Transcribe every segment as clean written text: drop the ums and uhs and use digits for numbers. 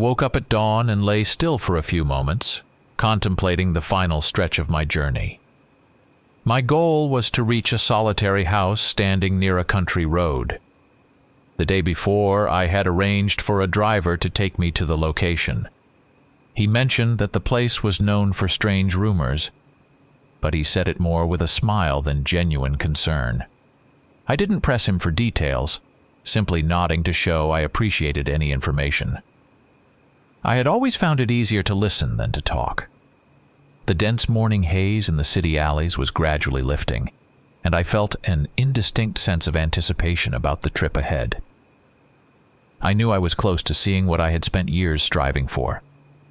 woke up at dawn and lay still for a few moments, contemplating the final stretch of my journey. My goal was to reach a solitary house standing near a country road. The day before, I had arranged for a driver to take me to the location. He mentioned that the place was known for strange rumors, but he said it more with a smile than genuine concern. I didn't press him for details, simply nodding to show I appreciated any information. I had always found it easier to listen than to talk. The dense morning haze in the city alleys was gradually lifting, and I felt an indistinct sense of anticipation about the trip ahead. I knew I was close to seeing what I had spent years striving for,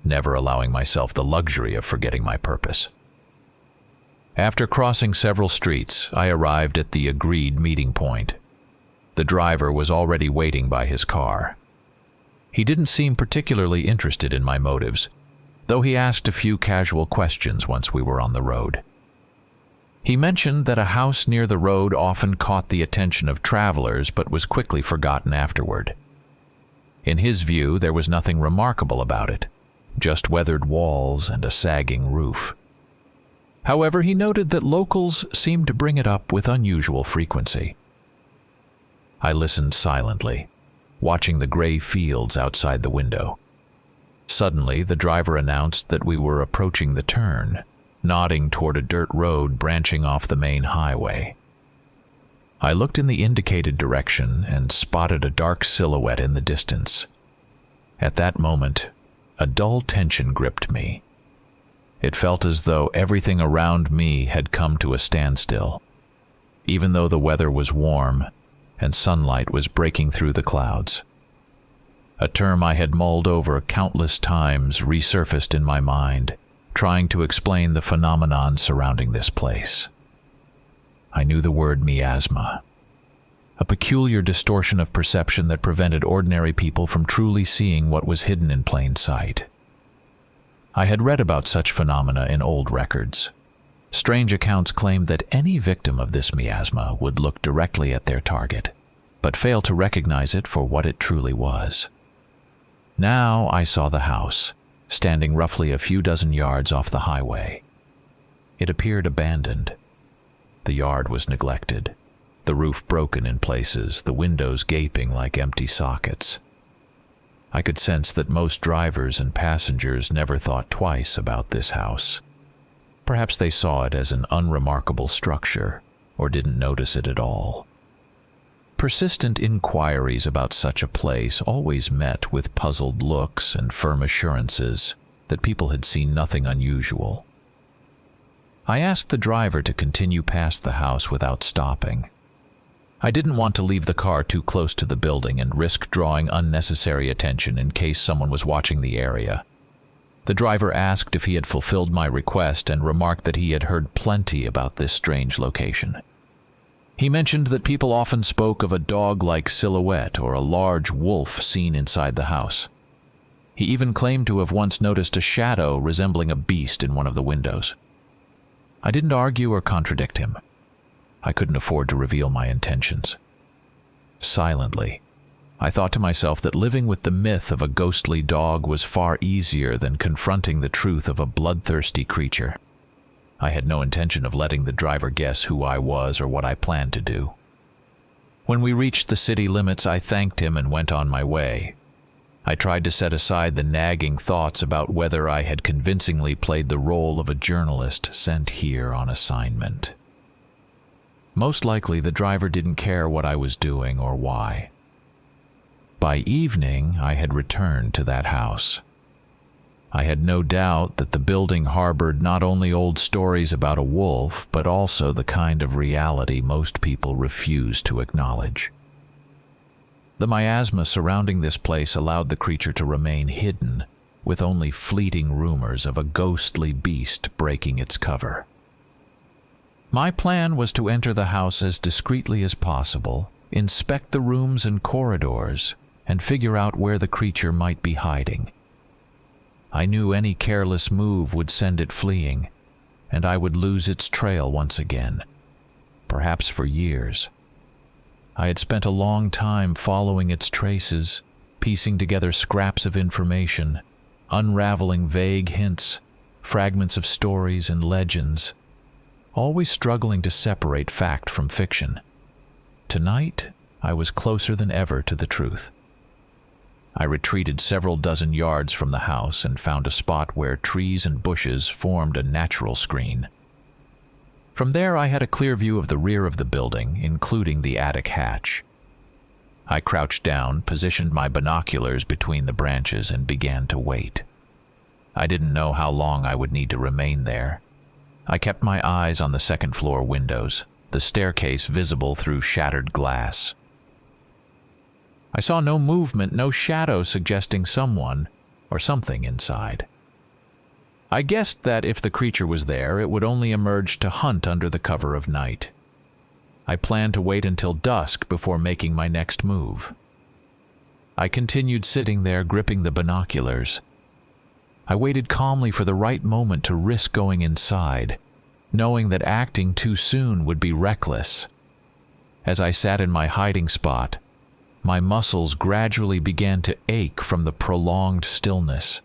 never allowing myself the luxury of forgetting my purpose. After crossing several streets, I arrived at the agreed meeting point. The driver was already waiting by his car. He didn't seem particularly interested in my motives, though he asked a few casual questions once we were on the road. He mentioned that a house near the road often caught the attention of travelers but was quickly forgotten afterward. In his view, there was nothing remarkable about it, just weathered walls and a sagging roof. However, he noted that locals seemed to bring it up with unusual frequency. I listened silently, watching the gray fields outside the window. Suddenly, the driver announced that we were approaching the turn, nodding toward a dirt road branching off the main highway. I looked in the indicated direction and spotted a dark silhouette in the distance. At that moment, a dull tension gripped me. It felt as though everything around me had come to a standstill, even though the weather was warm and sunlight was breaking through the clouds. A term I had mulled over countless times resurfaced in my mind, trying to explain the phenomenon surrounding this place. I knew the word miasma, a peculiar distortion of perception that prevented ordinary people from truly seeing what was hidden in plain sight. I had read about such phenomena in old records. Strange accounts claimed that any victim of this miasma would look directly at their target, but fail to recognize it for what it truly was. Now I saw the house, standing roughly a few dozen yards off the highway. It appeared abandoned. The yard was neglected, the roof broken in places, the windows gaping like empty sockets. I could sense that most drivers and passengers never thought twice about this house. Perhaps they saw it as an unremarkable structure, or didn't notice it at all. Persistent inquiries about such a place always met with puzzled looks and firm assurances that people had seen nothing unusual. I asked the driver to continue past the house without stopping. I didn't want to leave the car too close to the building and risk drawing unnecessary attention in case someone was watching the area. The driver asked if he had fulfilled my request and remarked that he had heard plenty about this strange location. He mentioned that people often spoke of a dog-like silhouette or a large wolf seen inside the house. He even claimed to have once noticed a shadow resembling a beast in one of the windows. I didn't argue or contradict him. I couldn't afford to reveal my intentions. Silently, I thought to myself that living with the myth of a ghostly dog was far easier than confronting the truth of a bloodthirsty creature. I had no intention of letting the driver guess who I was or what I planned to do. When we reached the city limits, I thanked him and went on my way. I tried to set aside the nagging thoughts about whether I had convincingly played the role of a journalist sent here on assignment. Most likely, the driver didn't care what I was doing or why. By evening, I had returned to that house. I had no doubt that the building harbored not only old stories about a wolf, but also the kind of reality most people refuse to acknowledge. The miasma surrounding this place allowed the creature to remain hidden, with only fleeting rumors of a ghostly beast breaking its cover. My plan was to enter the house as discreetly as possible, inspect the rooms and corridors, and figure out where the creature might be hiding. I knew any careless move would send it fleeing, and I would lose its trail once again, perhaps for years. I had spent a long time following its traces, piecing together scraps of information, unraveling vague hints, fragments of stories and legends, always struggling to separate fact from fiction. Tonight, I was closer than ever to the truth. I retreated several dozen yards from the house and found a spot where trees and bushes formed a natural screen. From there, I had a clear view of the rear of the building, including the attic hatch. I crouched down, positioned my binoculars between the branches, and began to wait. I didn't know how long I would need to remain there. I kept my eyes on the second-floor windows, the staircase visible through shattered glass. I saw no movement, no shadow suggesting someone or something inside. I guessed that if the creature was there, it would only emerge to hunt under the cover of night. I planned to wait until dusk before making my next move. I continued sitting there, gripping the binoculars. I waited calmly for the right moment to risk going inside, knowing that acting too soon would be reckless. As I sat in my hiding spot, my muscles gradually began to ache from the prolonged stillness.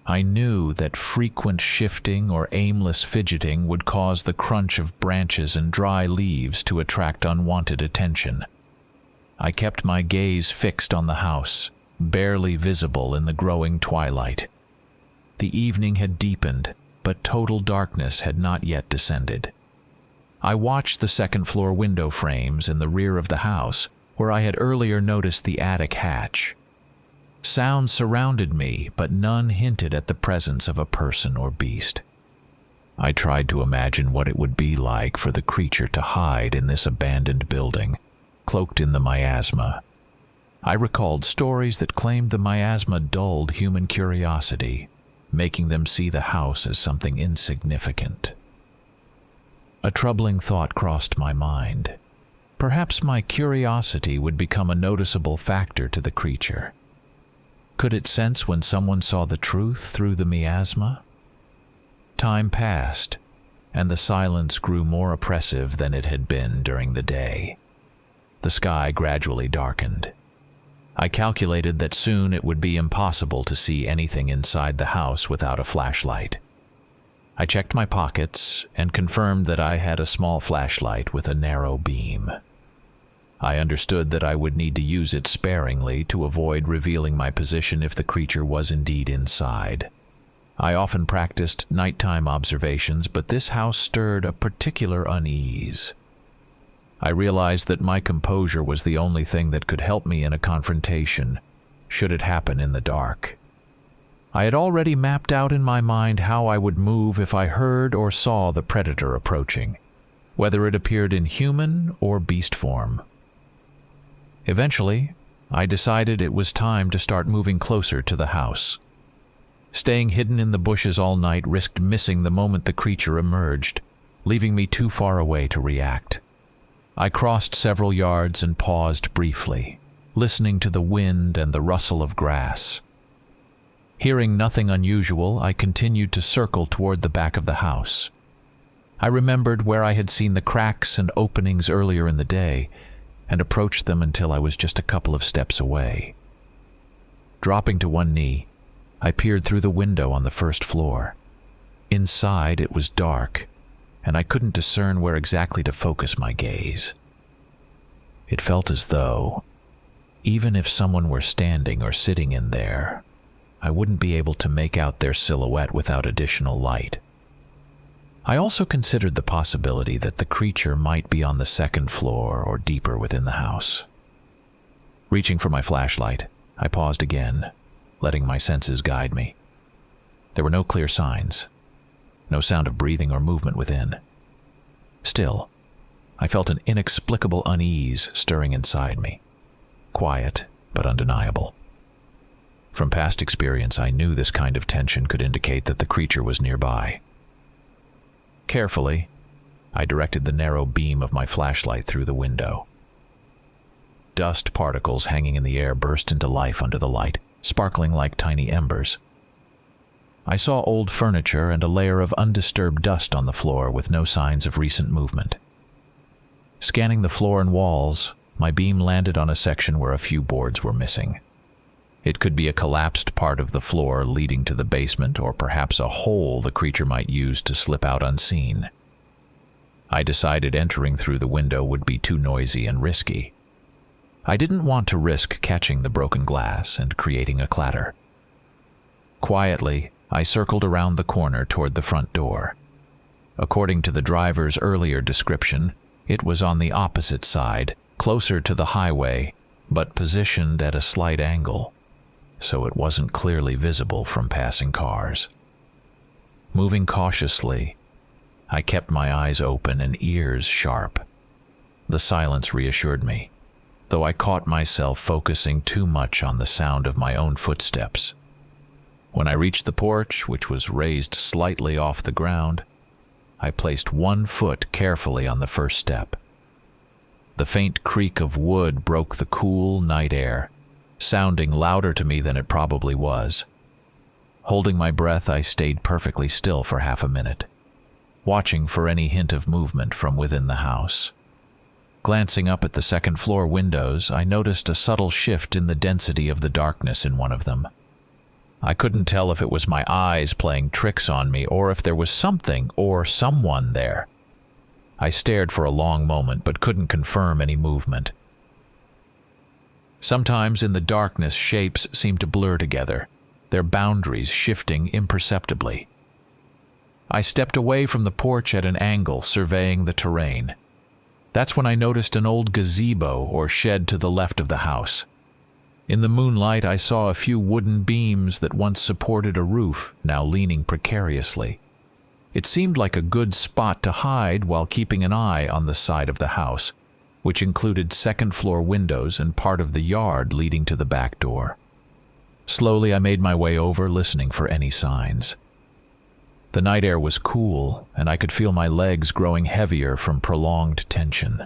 I knew that frequent shifting or aimless fidgeting would cause the crunch of branches and dry leaves to attract unwanted attention. I kept my gaze fixed on the house, barely visible in the growing twilight. The evening had deepened, but total darkness had not yet descended. I watched the second-floor window frames in the rear of the house, where I had earlier noticed the attic hatch. Sounds surrounded me, but none hinted at the presence of a person or beast. I tried to imagine what it would be like for the creature to hide in this abandoned building, cloaked in the miasma. I recalled stories that claimed the miasma dulled human curiosity, making them see the house as something insignificant. A troubling thought crossed my mind. Perhaps my curiosity would become a noticeable factor to the creature. Could it sense when someone saw the truth through the miasma? Time passed, and the silence grew more oppressive than it had been during the day. The sky gradually darkened. I calculated that soon it would be impossible to see anything inside the house without a flashlight. I checked my pockets and confirmed that I had a small flashlight with a narrow beam. I understood that I would need to use it sparingly to avoid revealing my position if the creature was indeed inside. I often practiced nighttime observations, but this house stirred a particular unease. I realized that my composure was the only thing that could help me in a confrontation, should it happen in the dark. I had already mapped out in my mind how I would move if I heard or saw the predator approaching, whether it appeared in human or beast form. Eventually, I decided it was time to start moving closer to the house. Staying hidden in the bushes all night risked missing the moment the creature emerged, leaving me too far away to react. I crossed several yards and paused briefly, listening to the wind and the rustle of grass. Hearing nothing unusual, I continued to circle toward the back of the house. I remembered where I had seen the cracks and openings earlier in the day, and approached them until I was just a couple of steps away. Dropping to one knee, I peered through the window on the first floor. Inside, it was dark, and I couldn't discern where exactly to focus my gaze. It felt as though, even if someone were standing or sitting in there, I wouldn't be able to make out their silhouette without additional light. I also considered the possibility that the creature might be on the second floor or deeper within the house. Reaching for my flashlight, I paused again, letting my senses guide me. There were no clear signs, no sound of breathing or movement within. Still, I felt an inexplicable unease stirring inside me, quiet but undeniable. From past experience, I knew this kind of tension could indicate that the creature was nearby. Carefully, I directed the narrow beam of my flashlight through the window. Dust particles hanging in the air burst into life under the light, sparkling like tiny embers. I saw old furniture and a layer of undisturbed dust on the floor with no signs of recent movement. Scanning the floor and walls, my beam landed on a section where a few boards were missing. It could be a collapsed part of the floor leading to the basement, or perhaps a hole the creature might use to slip out unseen. I decided entering through the window would be too noisy and risky. I didn't want to risk catching the broken glass and creating a clatter. Quietly, I circled around the corner toward the front door. According to the driver's earlier description, it was on the opposite side, closer to the highway, but positioned at a slight angle, so it wasn't clearly visible from passing cars. Moving cautiously, I kept my eyes open and ears sharp. The silence reassured me, though I caught myself focusing too much on the sound of my own footsteps. When I reached the porch, which was raised slightly off the ground, I placed one foot carefully on the first step. The faint creak of wood broke the cool night air, sounding louder to me than it probably was. Holding my breath, I stayed perfectly still for half a minute, watching for any hint of movement from within the house. Glancing up at the second-floor windows, I noticed a subtle shift in the density of the darkness in one of them. I couldn't tell if it was my eyes playing tricks on me or if there was something or someone there. I stared for a long moment but couldn't confirm any movement. Sometimes in the darkness, shapes seemed to blur together, their boundaries shifting imperceptibly. I stepped away from the porch at an angle, surveying the terrain. That's when I noticed an old gazebo or shed to the left of the house. In the moonlight, I saw a few wooden beams that once supported a roof, now leaning precariously. It seemed like a good spot to hide while keeping an eye on the side of the house, which included second-floor windows and part of the yard leading to the back door. Slowly, I made my way over, listening for any signs. The night air was cool, and I could feel my legs growing heavier from prolonged tension.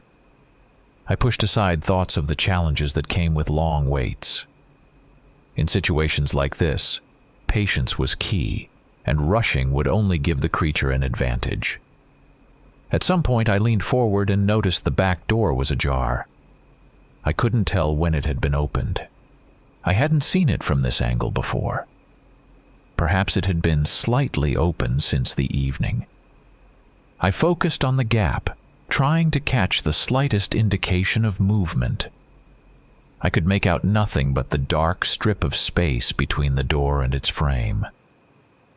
I pushed aside thoughts of the challenges that came with long waits. In situations like this, patience was key, and rushing would only give the creature an advantage. At some point, I leaned forward and noticed the back door was ajar. I couldn't tell when it had been opened. I hadn't seen it from this angle before. Perhaps it had been slightly open since the evening. I focused on the gap, trying to catch the slightest indication of movement. I could make out nothing but the dark strip of space between the door and its frame.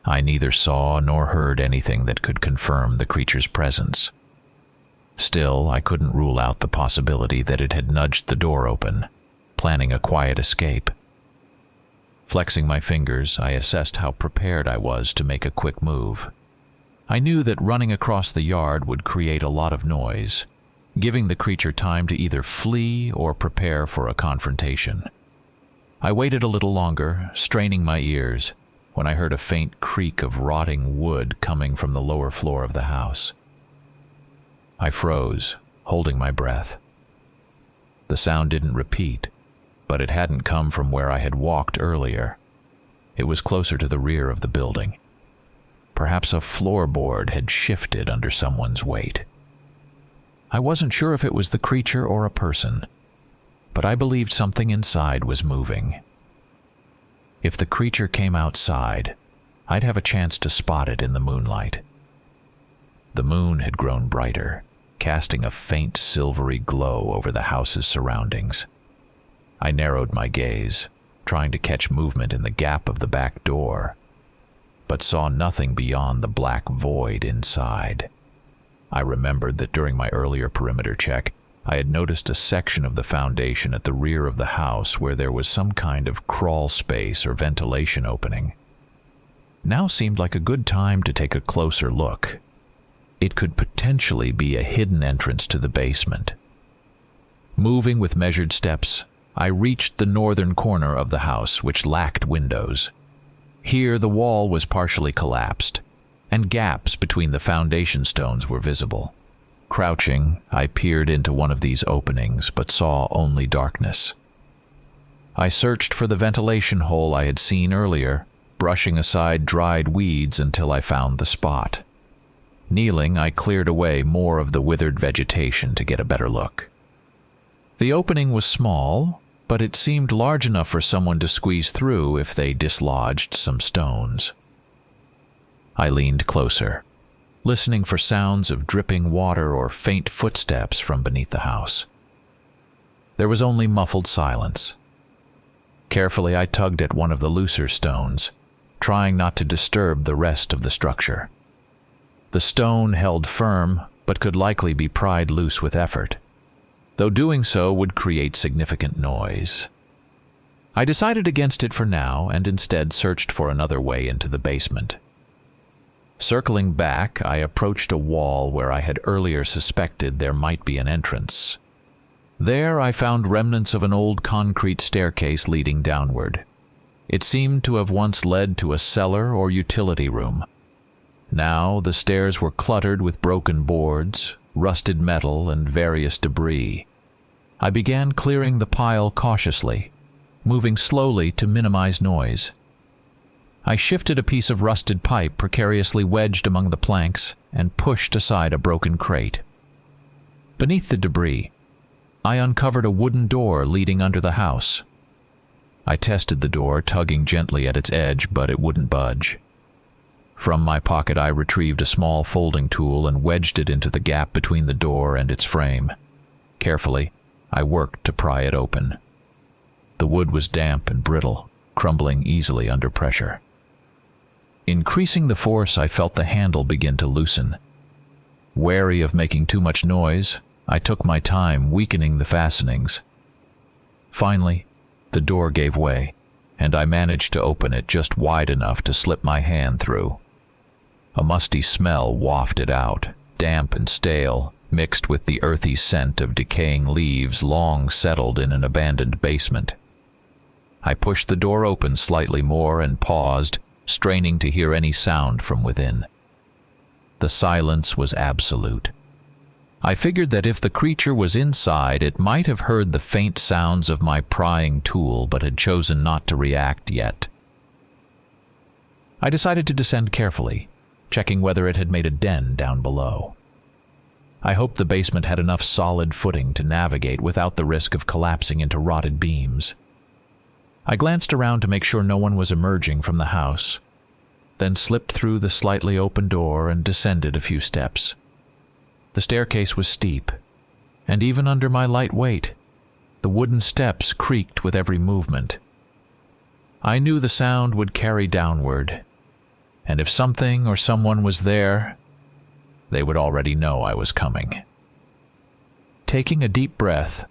I neither saw nor heard anything that could confirm the creature's presence. Still, I couldn't rule out the possibility that it had nudged the door open, planning a quiet escape. Flexing my fingers, I assessed how prepared I was to make a quick move. I knew that running across the yard would create a lot of noise, giving the creature time to either flee or prepare for a confrontation. I waited a little longer, straining my ears, when I heard a faint creak of rotting wood coming from the lower floor of the house. I froze, holding my breath. The sound didn't repeat, but it hadn't come from where I had walked earlier. It was closer to the rear of the building. Perhaps a floorboard had shifted under someone's weight. I wasn't sure if it was the creature or a person, but I believed something inside was moving. If the creature came outside, I'd have a chance to spot it in the moonlight. The moon had grown brighter, casting a faint silvery glow over the house's surroundings. I narrowed my gaze, trying to catch movement in the gap of the back door, but saw nothing beyond the black void inside. I remembered that during my earlier perimeter check, I had noticed a section of the foundation at the rear of the house where there was some kind of crawl space or ventilation opening. Now seemed like a good time to take a closer look. It could potentially be a hidden entrance to the basement. Moving with measured steps, I reached the northern corner of the house, which lacked windows. Here the wall was partially collapsed, and gaps between the foundation stones were visible. Crouching, I peered into one of these openings, but saw only darkness. I searched for the ventilation hole I had seen earlier, brushing aside dried weeds until I found the spot. Kneeling, I cleared away more of the withered vegetation to get a better look. The opening was small, but it seemed large enough for someone to squeeze through if they dislodged some stones. I leaned closer, listening for sounds of dripping water or faint footsteps from beneath the house. There was only muffled silence. Carefully, I tugged at one of the looser stones, trying not to disturb the rest of the structure. The stone held firm, but could likely be pried loose with effort, though doing so would create significant noise. I decided against it for now and instead searched for another way into the basement. Circling back, I approached a wall where I had earlier suspected there might be an entrance. There I found remnants of an old concrete staircase leading downward. It seemed to have once led to a cellar or utility room. Now the stairs were cluttered with broken boards, rusted metal, and various debris. I began clearing the pile cautiously, moving slowly to minimize noise. I shifted a piece of rusted pipe precariously wedged among the planks and pushed aside a broken crate. Beneath the debris, I uncovered a wooden door leading under the house. I tested the door, tugging gently at its edge, but it wouldn't budge. From my pocket I retrieved a small folding tool and wedged it into the gap between the door and its frame. Carefully, I worked to pry it open. The wood was damp and brittle, crumbling easily under pressure. Increasing the force, I felt the handle begin to loosen. Wary of making too much noise, I took my time weakening the fastenings. Finally, the door gave way, and I managed to open it just wide enough to slip my hand through. A musty smell wafted out, damp and stale, mixed with the earthy scent of decaying leaves long settled in an abandoned basement. I pushed the door open slightly more and paused, straining to hear any sound from within. The silence was absolute. I figured that if the creature was inside, it might have heard the faint sounds of my prying tool, but had chosen not to react yet. I decided to descend carefully, checking whether it had made a den down below. I hoped the basement had enough solid footing to navigate without the risk of collapsing into rotted beams. I glanced around to make sure no one was emerging from the house, then slipped through the slightly open door and descended a few steps. The staircase was steep, and even under my light weight, the wooden steps creaked with every movement. I knew the sound would carry downward, and if something or someone was there, they would already know I was coming. Taking a deep breath,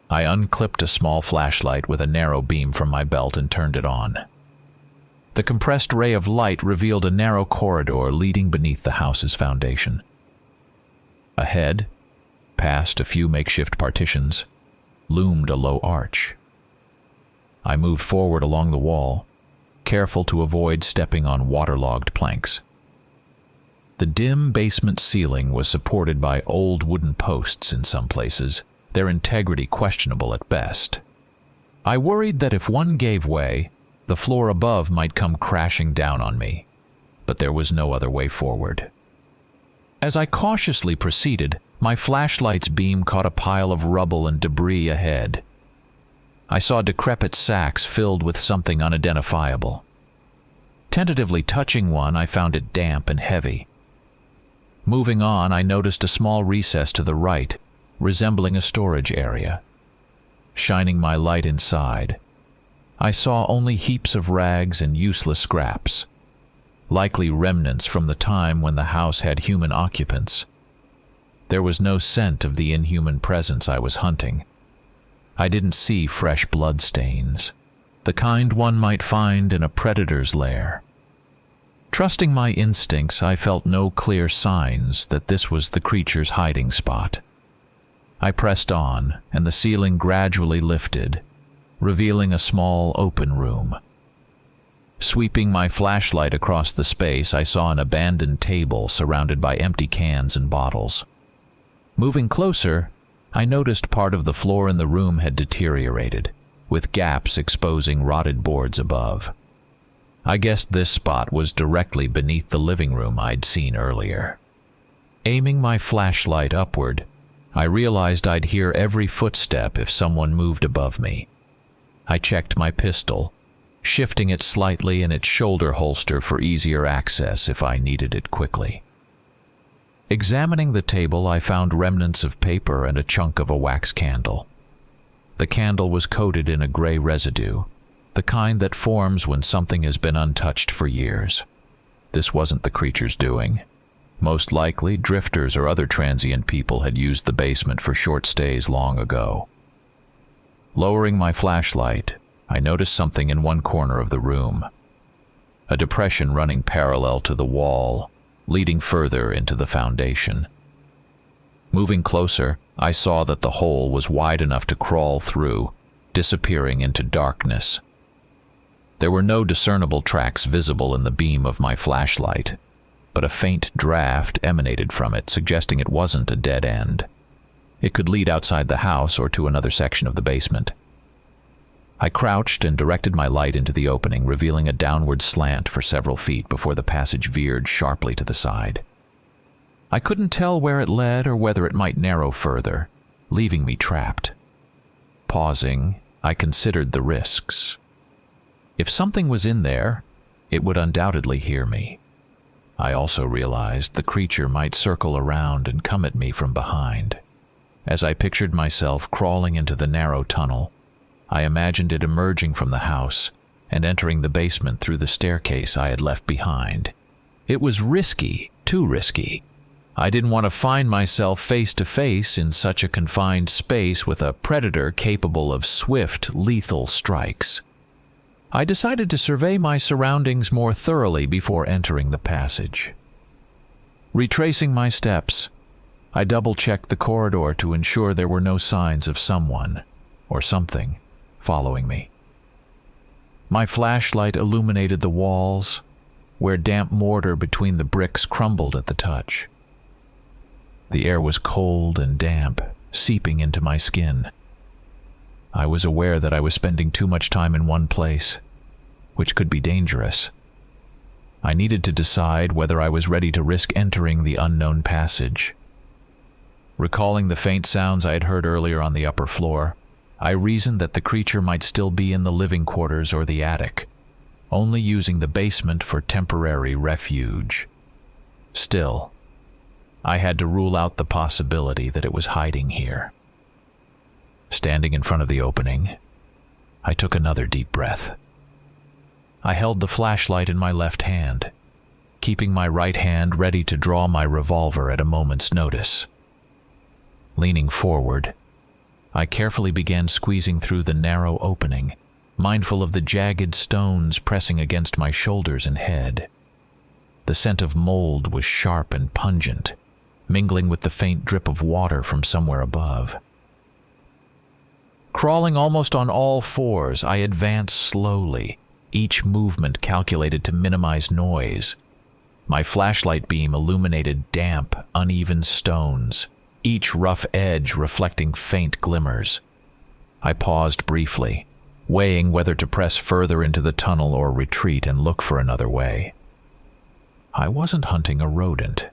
I unclipped a small flashlight with a narrow beam from my belt and turned it on. The compressed ray of light revealed a narrow corridor leading beneath the house's foundation. Ahead, past a few makeshift partitions, loomed a low arch. I moved forward along the wall, careful to avoid stepping on waterlogged planks. The dim basement ceiling was supported by old wooden posts in some places, their integrity questionable at best. I worried that if one gave way, the floor above might come crashing down on me, but there was no other way forward. As I cautiously proceeded, my flashlight's beam caught a pile of rubble and debris ahead. I saw decrepit sacks filled with something unidentifiable. Tentatively touching one, I found it damp and heavy. Moving on, I noticed a small recess to the right, resembling a storage area. Shining my light inside, I saw only heaps of rags and useless scraps, likely remnants from the time when the house had human occupants. There was no scent of the inhuman presence I was hunting. I didn't see fresh blood stains, the kind one might find in a predator's lair. Trusting my instincts, I felt no clear signs that this was the creature's hiding spot. I pressed on, and the ceiling gradually lifted, revealing a small open room. Sweeping my flashlight across the space, I saw an abandoned table surrounded by empty cans and bottles. Moving closer, I noticed part of the floor in the room had deteriorated, with gaps exposing rotted boards above. I guessed this spot was directly beneath the living room I'd seen earlier. Aiming my flashlight upward, I realized I'd hear every footstep if someone moved above me. I checked my pistol, shifting it slightly in its shoulder holster for easier access if I needed it quickly. Examining the table, I found remnants of paper and a chunk of a wax candle. The candle was coated in a gray residue, the kind that forms when something has been untouched for years. This wasn't the creature's doing. Most likely, drifters or other transient people had used the basement for short stays long ago. Lowering my flashlight, I noticed something in one corner of the room. A depression running parallel to the wall, leading further into the foundation. Moving closer, I saw that the hole was wide enough to crawl through, disappearing into darkness. There were no discernible tracks visible in the beam of my flashlight, but a faint draft emanated from it, suggesting it wasn't a dead end. It could lead outside the house or to another section of the basement. I crouched and directed my light into the opening, revealing a downward slant for several feet before the passage veered sharply to the side. I couldn't tell where it led or whether it might narrow further, leaving me trapped. Pausing, I considered the risks. If something was in there, it would undoubtedly hear me. I also realized the creature might circle around and come at me from behind. As I pictured myself crawling into the narrow tunnel, I imagined it emerging from the house and entering the basement through the staircase I had left behind. It was risky, too risky. I didn't want to find myself face to face in such a confined space with a predator capable of swift, lethal strikes. I decided to survey my surroundings more thoroughly before entering the passage. Retracing my steps, I double-checked the corridor to ensure there were no signs of someone, or something, following me. My flashlight illuminated the walls, where damp mortar between the bricks crumbled at the touch. The air was cold and damp, seeping into my skin. I was aware that I was spending too much time in one place, which could be dangerous. I needed to decide whether I was ready to risk entering the unknown passage. Recalling the faint sounds I had heard earlier on the upper floor, I reasoned that the creature might still be in the living quarters or the attic, only using the basement for temporary refuge. Still, I had to rule out the possibility that it was hiding here. Standing in front of the opening, I took another deep breath. I held the flashlight in my left hand, keeping my right hand ready to draw my revolver at a moment's notice. Leaning forward, I carefully began squeezing through the narrow opening, mindful of the jagged stones pressing against my shoulders and head. The scent of mold was sharp and pungent, mingling with the faint drip of water from somewhere above. Crawling almost on all fours, I advanced slowly, each movement calculated to minimize noise. My flashlight beam illuminated damp, uneven stones, each rough edge reflecting faint glimmers. I paused briefly, weighing whether to press further into the tunnel or retreat and look for another way. I wasn't hunting a rodent.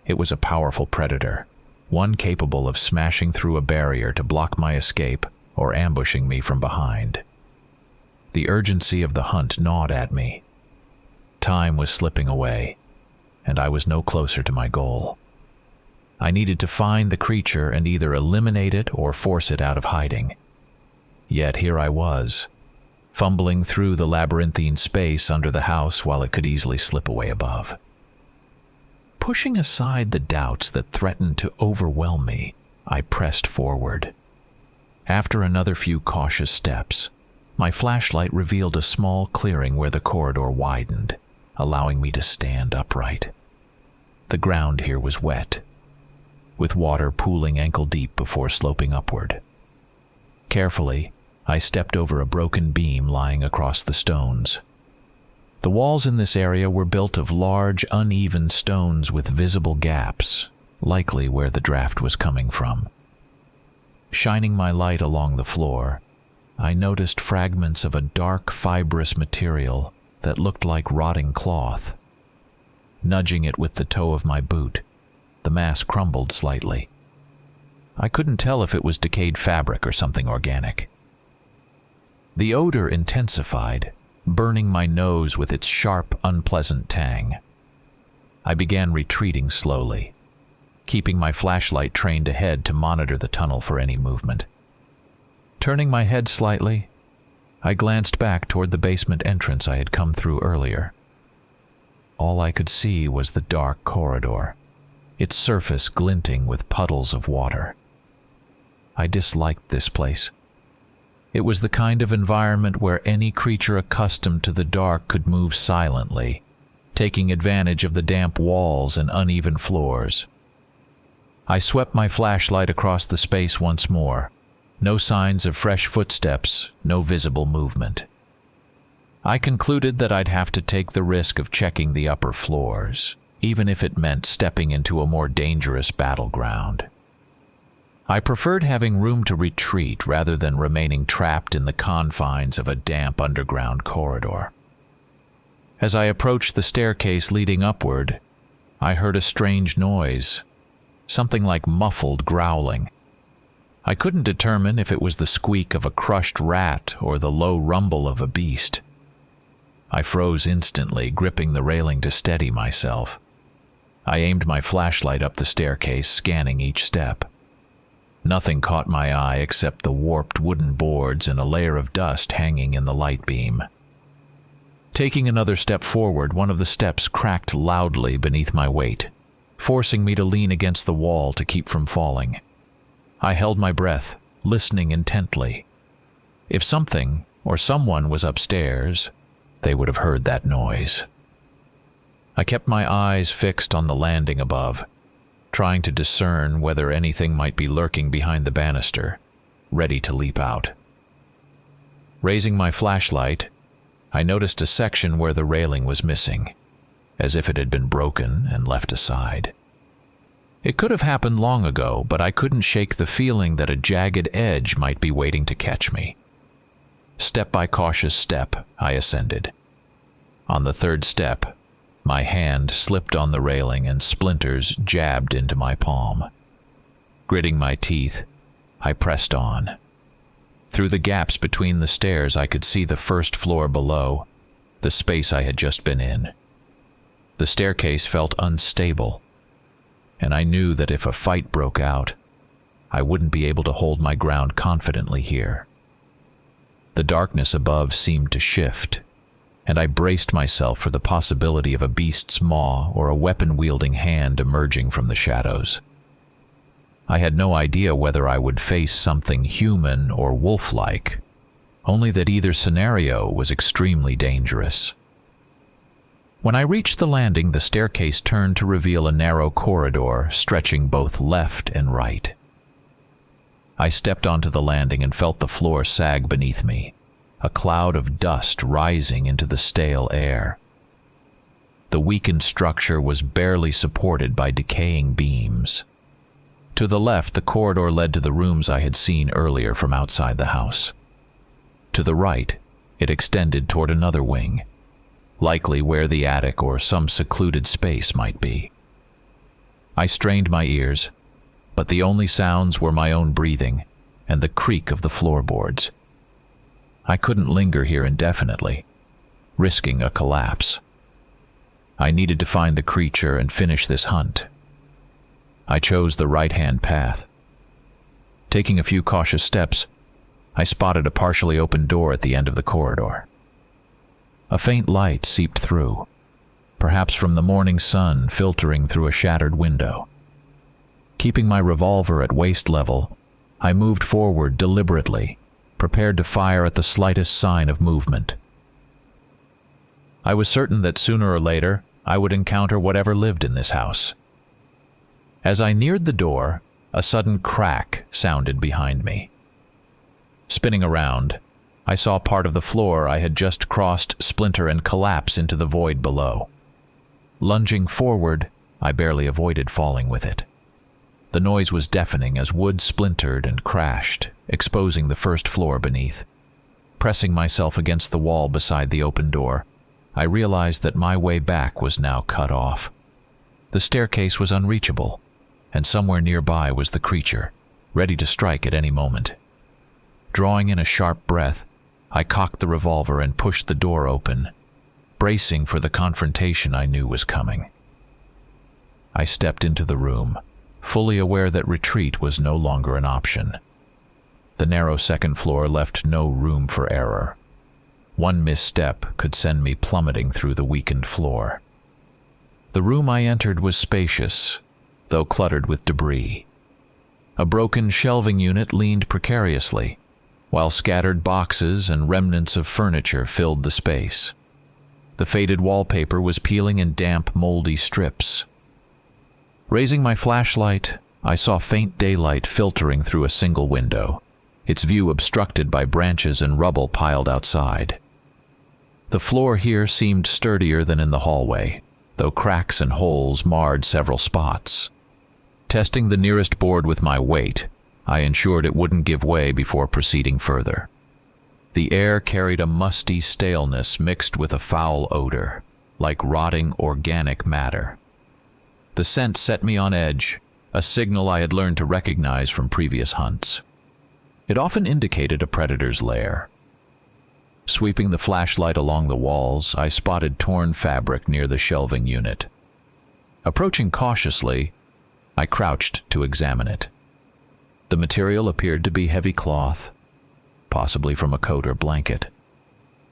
It was a powerful predator, one capable of smashing through a barrier to block my escape or ambushing me from behind. The urgency of the hunt gnawed at me. Time was slipping away, and I was no closer to my goal. I needed to find the creature and either eliminate it or force it out of hiding. Yet here I was, fumbling through the labyrinthine space under the house while it could easily slip away above. Pushing aside the doubts that threatened to overwhelm me, I pressed forward. After another few cautious steps, my flashlight revealed a small clearing where the corridor widened, allowing me to stand upright. The ground here was wet, with water pooling ankle-deep before sloping upward. Carefully, I stepped over a broken beam lying across the stones. The walls in this area were built of large, uneven stones with visible gaps, likely where the draft was coming from. Shining my light along the floor, I noticed fragments of a dark, fibrous material that looked like rotting cloth. Nudging it with the toe of my boot, the mass crumbled slightly. I couldn't tell if it was decayed fabric or something organic. The odor intensified, burning my nose with its sharp, unpleasant tang. I began retreating slowly, keeping my flashlight trained ahead to monitor the tunnel for any movement. Turning my head slightly, I glanced back toward the basement entrance I had come through earlier. All I could see was the dark corridor, its surface glinting with puddles of water. I disliked this place. It was the kind of environment where any creature accustomed to the dark could move silently, taking advantage of the damp walls and uneven floors. I swept my flashlight across the space once more. No signs of fresh footsteps, no visible movement. I concluded that I'd have to take the risk of checking the upper floors, even if it meant stepping into a more dangerous battleground. I preferred having room to retreat rather than remaining trapped in the confines of a damp underground corridor. As I approached the staircase leading upward, I heard a strange noise, something like muffled growling. I couldn't determine if it was the squeak of a crushed rat or the low rumble of a beast. I froze instantly, gripping the railing to steady myself. I aimed my flashlight up the staircase, scanning each step. Nothing caught my eye except the warped wooden boards and a layer of dust hanging in the light beam. Taking another step forward, one of the steps cracked loudly beneath my weight, forcing me to lean against the wall to keep from falling. I held my breath, listening intently. If something or someone was upstairs, they would have heard that noise. I kept my eyes fixed on the landing above, trying to discern whether anything might be lurking behind the banister, ready to leap out. Raising my flashlight, I noticed a section where the railing was missing, as if it had been broken and left aside. It could have happened long ago, but I couldn't shake the feeling that a jagged edge might be waiting to catch me. Step by cautious step, I ascended. On the third step, my hand slipped on the railing and splinters jabbed into my palm. Gritting my teeth, I pressed on. Through the gaps between the stairs, I could see the first floor below, the space I had just been in. The staircase felt unstable, and I knew that if a fight broke out, I wouldn't be able to hold my ground confidently here. The darkness above seemed to shift, and I braced myself for the possibility of a beast's maw or a weapon-wielding hand emerging from the shadows. I had no idea whether I would face something human or wolf-like, only that either scenario was extremely dangerous. When I reached the landing, the staircase turned to reveal a narrow corridor stretching both left and right. I stepped onto the landing and felt the floor sag beneath me, a cloud of dust rising into the stale air. The weakened structure was barely supported by decaying beams. To the left, the corridor led to the rooms I had seen earlier from outside the house. To the right, it extended toward another wing, likely where the attic or some secluded space might be. I strained my ears, but the only sounds were my own breathing and the creak of the floorboards. I couldn't linger here indefinitely, risking a collapse. I needed to find the creature and finish this hunt. I chose the right-hand path. Taking a few cautious steps, I spotted a partially open door at the end of the corridor. A faint light seeped through, perhaps from the morning sun filtering through a shattered window. Keeping my revolver at waist level, I moved forward deliberately, prepared to fire at the slightest sign of movement. I was certain that sooner or later I would encounter whatever lived in this house. As I neared the door, a sudden crack sounded behind me. Spinning around, I saw part of the floor I had just crossed splinter and collapse into the void below. Lunging forward, I barely avoided falling with it. The noise was deafening as wood splintered and crashed, exposing the first floor beneath. Pressing myself against the wall beside the open door, I realized that my way back was now cut off. The staircase was unreachable, and somewhere nearby was the creature, ready to strike at any moment. Drawing in a sharp breath, I cocked the revolver and pushed the door open, bracing for the confrontation I knew was coming. I stepped into the room, fully aware that retreat was no longer an option. The narrow second floor left no room for error. One misstep could send me plummeting through the weakened floor. The room I entered was spacious, though cluttered with debris. A broken shelving unit leaned precariously, while scattered boxes and remnants of furniture filled the space. The faded wallpaper was peeling in damp, moldy strips. Raising my flashlight, I saw faint daylight filtering through a single window, its view obstructed by branches and rubble piled outside. The floor here seemed sturdier than in the hallway, though cracks and holes marred several spots. Testing the nearest board with my weight, I ensured it wouldn't give way before proceeding further. The air carried a musty staleness mixed with a foul odor, like rotting organic matter. The scent set me on edge, a signal I had learned to recognize from previous hunts. It often indicated a predator's lair. Sweeping the flashlight along the walls, I spotted torn fabric near the shelving unit. Approaching cautiously, I crouched to examine it. The material appeared to be heavy cloth, possibly from a coat or blanket.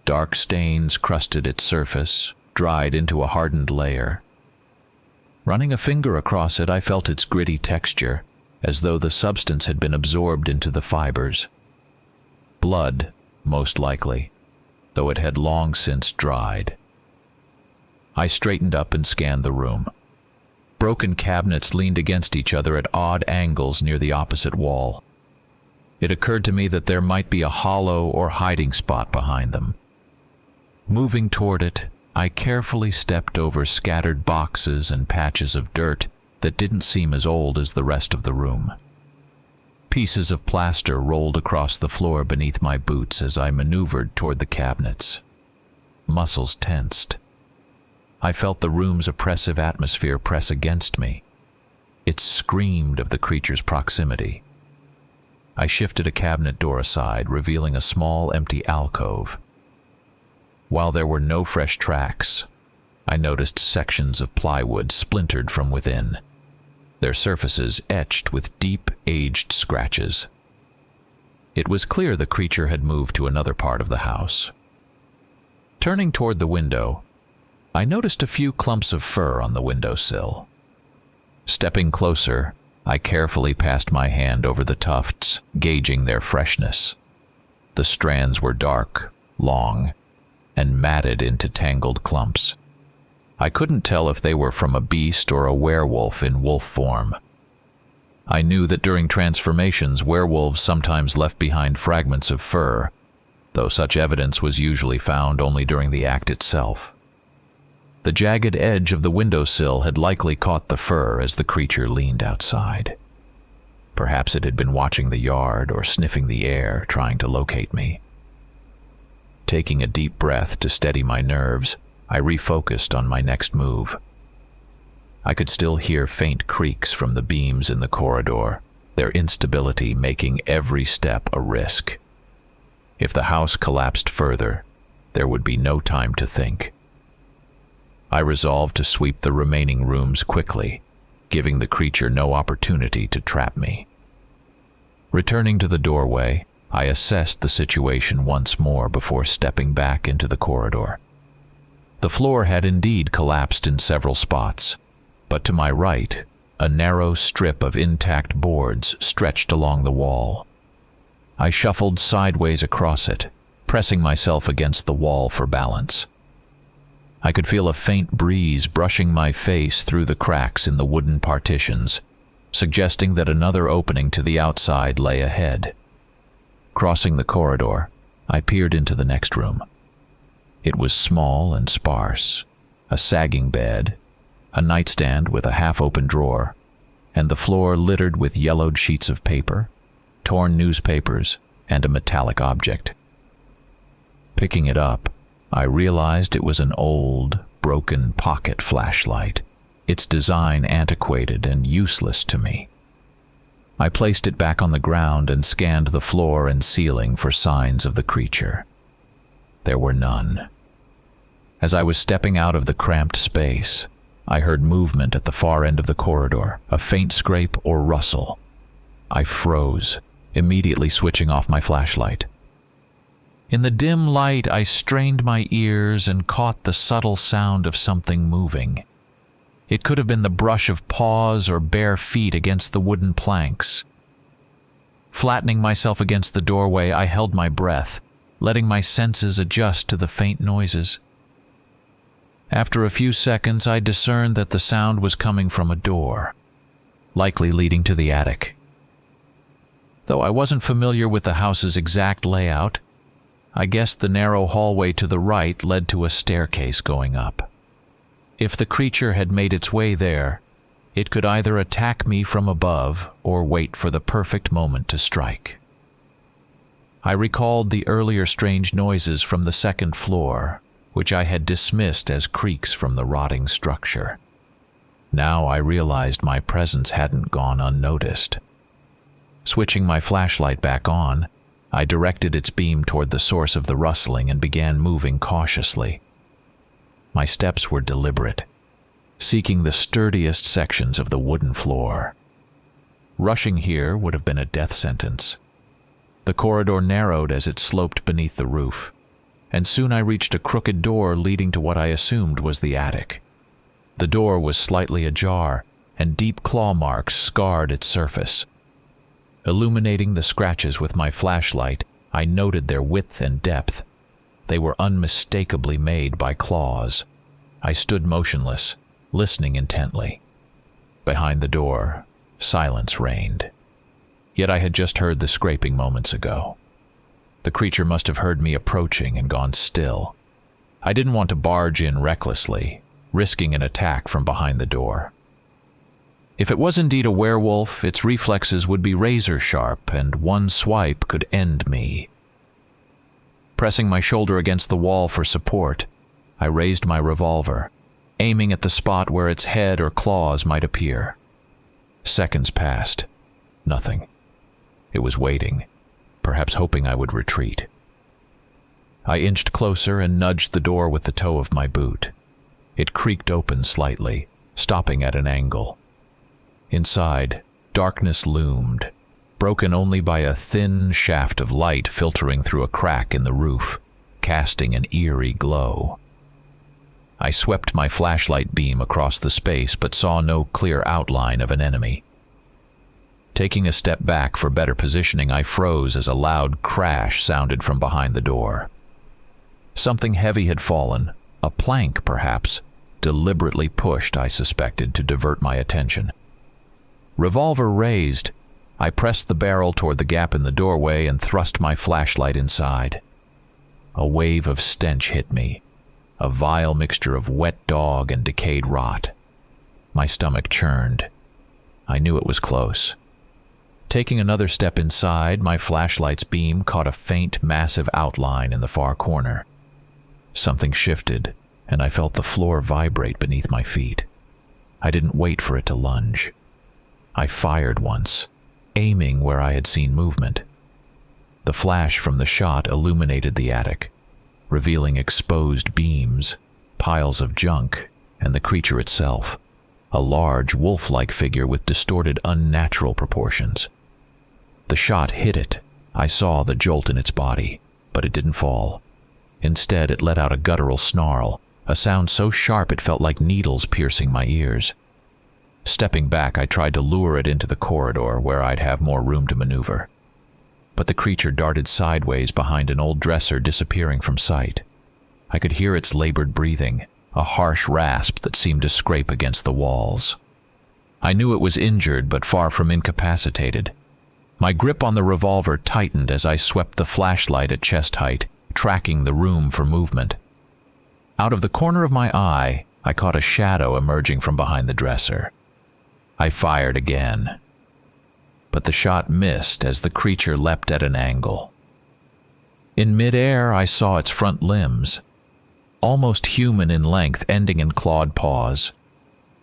Dark stains crusted its surface, dried into a hardened layer. Running a finger across it, I felt its gritty texture, as though the substance had been absorbed into the fibers. Blood, most likely, though it had long since dried. I straightened up and scanned the room. Broken cabinets leaned against each other at odd angles near the opposite wall. It occurred to me that there might be a hollow or hiding spot behind them. Moving toward it, I carefully stepped over scattered boxes and patches of dirt that didn't seem as old as the rest of the room. Pieces of plaster rolled across the floor beneath my boots as I maneuvered toward the cabinets. Muscles tensed. I felt the room's oppressive atmosphere press against me. It screamed of the creature's proximity. I shifted a cabinet door aside, revealing a small, empty alcove. While there were no fresh tracks, I noticed sections of plywood splintered from within, their surfaces etched with deep, aged scratches. It was clear the creature had moved to another part of the house. Turning toward the window, I noticed a few clumps of fur on the windowsill. Stepping closer, I carefully passed my hand over the tufts, gauging their freshness. The strands were dark, long, and matted into tangled clumps. I couldn't tell if they were from a beast or a werewolf in wolf form. I knew that during transformations, werewolves sometimes left behind fragments of fur, though such evidence was usually found only during the act itself. The jagged edge of the windowsill had likely caught the fur as the creature leaned outside. Perhaps it had been watching the yard or sniffing the air, trying to locate me. Taking a deep breath to steady my nerves, I refocused on my next move. I could still hear faint creaks from the beams in the corridor, their instability making every step a risk. If the house collapsed further, there would be no time to think. I resolved to sweep the remaining rooms quickly, giving the creature no opportunity to trap me. Returning to the doorway, I assessed the situation once more before stepping back into the corridor. The floor had indeed collapsed in several spots, but to my right, a narrow strip of intact boards stretched along the wall. I shuffled sideways across it, pressing myself against the wall for balance. I could feel a faint breeze brushing my face through the cracks in the wooden partitions, suggesting that another opening to the outside lay ahead. Crossing the corridor, I peered into the next room. It was small and sparse, a sagging bed, a nightstand with a half-open drawer, and the floor littered with yellowed sheets of paper, torn newspapers, and a metallic object. Picking it up, I realized it was an old, broken pocket flashlight, its design antiquated and useless to me. I placed it back on the ground and scanned the floor and ceiling for signs of the creature. There were none. As I was stepping out of the cramped space, I heard movement at the far end of the corridor, a faint scrape or rustle. I froze, immediately switching off my flashlight. In the dim light, I strained my ears and caught the subtle sound of something moving. It could have been the brush of paws or bare feet against the wooden planks. Flattening myself against the doorway, I held my breath, letting my senses adjust to the faint noises. After a few seconds, I discerned that the sound was coming from a door, likely leading to the attic. Though I wasn't familiar with the house's exact layout, I guessed the narrow hallway to the right led to a staircase going up. If the creature had made its way there, it could either attack me from above or wait for the perfect moment to strike. I recalled the earlier strange noises from the second floor, which I had dismissed as creaks from the rotting structure. Now I realized my presence hadn't gone unnoticed. Switching my flashlight back on, I directed its beam toward the source of the rustling and began moving cautiously. My steps were deliberate, seeking the sturdiest sections of the wooden floor. Rushing here would have been a death sentence. The corridor narrowed as it sloped beneath the roof, and soon I reached a crooked door leading to what I assumed was the attic. The door was slightly ajar, and deep claw marks scarred its surface. Illuminating the scratches with my flashlight, I noted their width and depth. They were unmistakably made by claws. I stood motionless, listening intently. Behind the door, silence reigned. Yet I had just heard the scraping moments ago. The creature must have heard me approaching and gone still. I didn't want to barge in recklessly, risking an attack from behind the door. If it was indeed a werewolf, its reflexes would be razor sharp, and one swipe could end me. Pressing my shoulder against the wall for support, I raised my revolver, aiming at the spot where its head or claws might appear. Seconds passed. Nothing. It was waiting, perhaps hoping I would retreat. I inched closer and nudged the door with the toe of my boot. It creaked open slightly, stopping at an angle. Inside, darkness loomed, broken only by a thin shaft of light filtering through a crack in the roof, casting an eerie glow. I swept my flashlight beam across the space but saw no clear outline of an enemy. Taking a step back for better positioning, I froze as a loud crash sounded from behind the door. Something heavy had fallen, a plank perhaps, deliberately pushed, I suspected, to divert my attention. Revolver raised, I pressed the barrel toward the gap in the doorway and thrust my flashlight inside. A wave of stench hit me, a vile mixture of wet dog and decayed rot. My stomach churned. I knew it was close. Taking another step inside, my flashlight's beam caught a faint, massive outline in the far corner. Something shifted, and I felt the floor vibrate beneath my feet. I didn't wait for it to lunge. I fired once, aiming where I had seen movement. The flash from the shot illuminated the attic, revealing exposed beams, piles of junk, and the creature itself, a large, wolf-like figure with distorted, unnatural proportions. The shot hit it. I saw the jolt in its body, but it didn't fall. Instead, it let out a guttural snarl, a sound so sharp it felt like needles piercing my ears. Stepping back, I tried to lure it into the corridor where I'd have more room to maneuver. But the creature darted sideways behind an old dresser, disappearing from sight. I could hear its labored breathing, a harsh rasp that seemed to scrape against the walls. I knew it was injured, but far from incapacitated. My grip on the revolver tightened as I swept the flashlight at chest height, tracking the room for movement. Out of the corner of my eye, I caught a shadow emerging from behind the dresser. I fired again, but the shot missed as the creature leapt at an angle. In midair, I saw its front limbs, almost human in length, ending in clawed paws.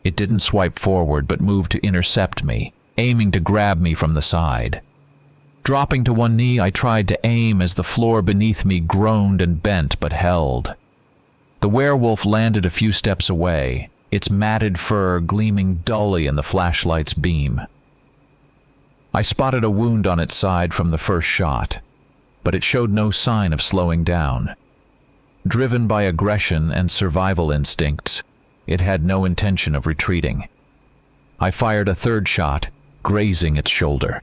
It didn't swipe forward but moved to intercept me, aiming to grab me from the side. Dropping to one knee, I tried to aim as the floor beneath me groaned and bent but held. The werewolf landed a few steps away, its matted fur gleaming dully in the flashlight's beam. I spotted a wound on its side from the first shot, but it showed no sign of slowing down. Driven by aggression and survival instincts, it had no intention of retreating. I fired a third shot, grazing its shoulder.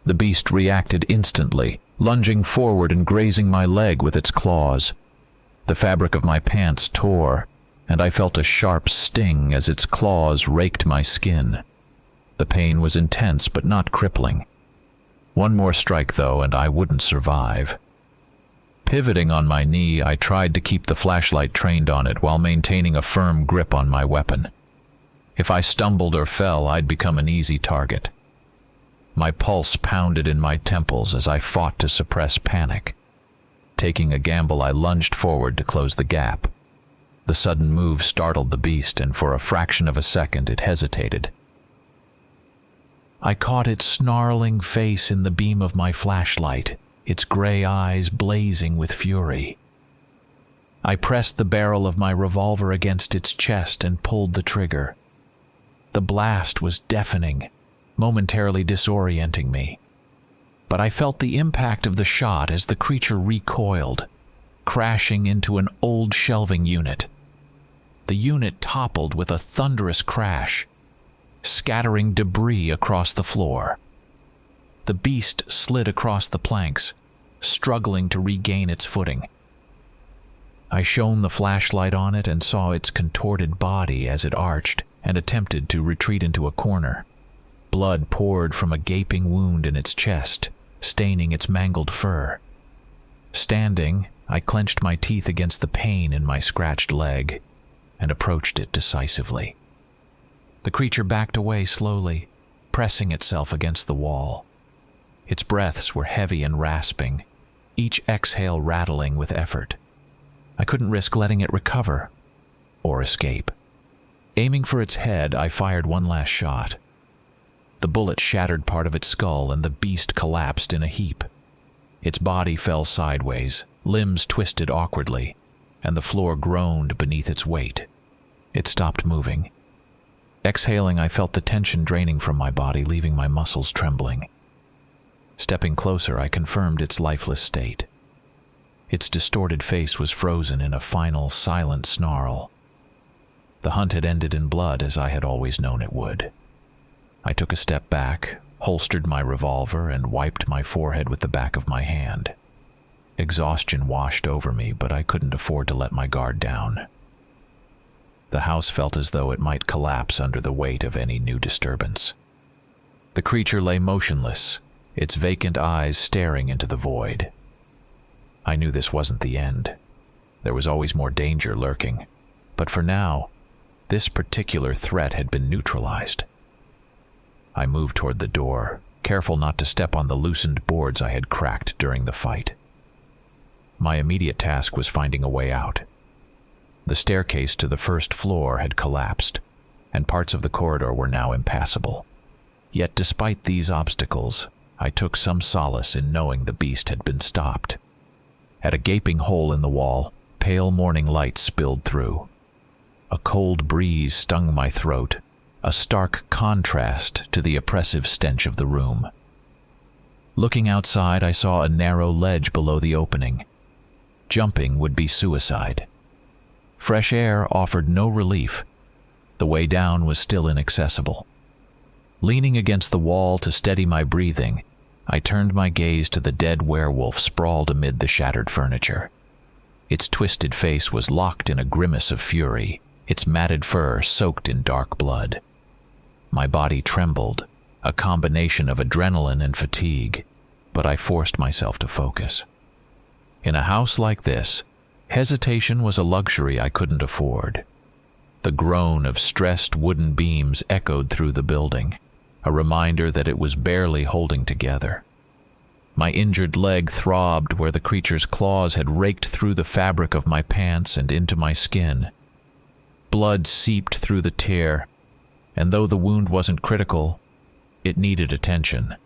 The beast reacted instantly, lunging forward and grazing my leg with its claws. The fabric of my pants tore, and I felt a sharp sting as its claws raked my skin. The pain was intense but not crippling. One more strike, though, and I wouldn't survive. Pivoting on my knee, I tried to keep the flashlight trained on it while maintaining a firm grip on my weapon. If I stumbled or fell, I'd become an easy target. My pulse pounded in my temples as I fought to suppress panic. Taking a gamble, I lunged forward to close the gap. The sudden move startled the beast, and for a fraction of a second it hesitated. I caught its snarling face in the beam of my flashlight, its gray eyes blazing with fury. I pressed the barrel of my revolver against its chest and pulled the trigger. The blast was deafening, momentarily disorienting me. But I felt the impact of the shot as the creature recoiled, crashing into an old shelving unit. The unit toppled with a thunderous crash, scattering debris across the floor. The beast slid across the planks, struggling to regain its footing. I shone the flashlight on it and saw its contorted body as it arched and attempted to retreat into a corner. Blood poured from a gaping wound in its chest, staining its mangled fur. Standing, I clenched my teeth against the pain in my scratched leg and approached it decisively. The creature backed away slowly, pressing itself against the wall. Its breaths were heavy and rasping, each exhale rattling with effort. I couldn't risk letting it recover or escape. Aiming for its head, I fired one last shot. The bullet shattered part of its skull, and the beast collapsed in a heap. Its body fell sideways, limbs twisted awkwardly, and the floor groaned beneath its weight. It stopped moving. Exhaling, I felt the tension draining from my body, leaving my muscles trembling. Stepping closer, I confirmed its lifeless state. Its distorted face was frozen in a final, silent snarl. The hunt had ended in blood, as I had always known it would. I took a step back, holstered my revolver, and wiped my forehead with the back of my hand. Exhaustion washed over me, but I couldn't afford to let my guard down. The house felt as though it might collapse under the weight of any new disturbance. The creature lay motionless, its vacant eyes staring into the void. I knew this wasn't the end. There was always more danger lurking, but for now, this particular threat had been neutralized. I moved toward the door, careful not to step on the loosened boards I had cracked during the fight. My immediate task was finding a way out. The staircase to the first floor had collapsed, and parts of the corridor were now impassable. Yet despite these obstacles, I took some solace in knowing the beast had been stopped. At a gaping hole in the wall, pale morning light spilled through. A cold breeze stung my throat, a stark contrast to the oppressive stench of the room. Looking outside, I saw a narrow ledge below the opening. Jumping would be suicide. Fresh air offered no relief. The way down was still inaccessible. Leaning against the wall to steady my breathing, I turned my gaze to the dead werewolf sprawled amid the shattered furniture. Its twisted face was locked in a grimace of fury, its matted fur soaked in dark blood. My body trembled, a combination of adrenaline and fatigue, but I forced myself to focus. In a house like this, hesitation was a luxury I couldn't afford. The groan of stressed wooden beams echoed through the building, a reminder that it was barely holding together. My injured leg throbbed where the creature's claws had raked through the fabric of my pants and into my skin. Blood seeped through the tear, and though the wound wasn't critical, It needed attention.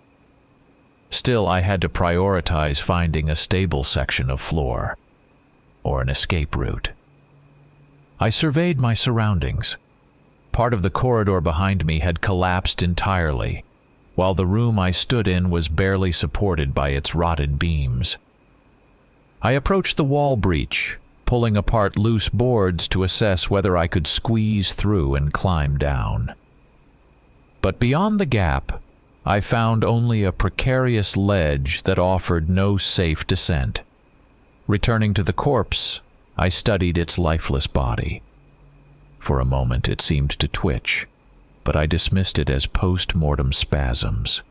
Still, I had to prioritize finding a stable section of floor, or an escape route. I surveyed my surroundings. Part of the corridor behind me had collapsed entirely, while the room I stood in was barely supported by its rotted beams. I approached the wall breach, pulling apart loose boards to assess whether I could squeeze through and climb down. But beyond the gap, I found only a precarious ledge that offered no safe descent. Returning to the corpse, I studied its lifeless body. For a moment it seemed to twitch, but I dismissed it as post-mortem spasms,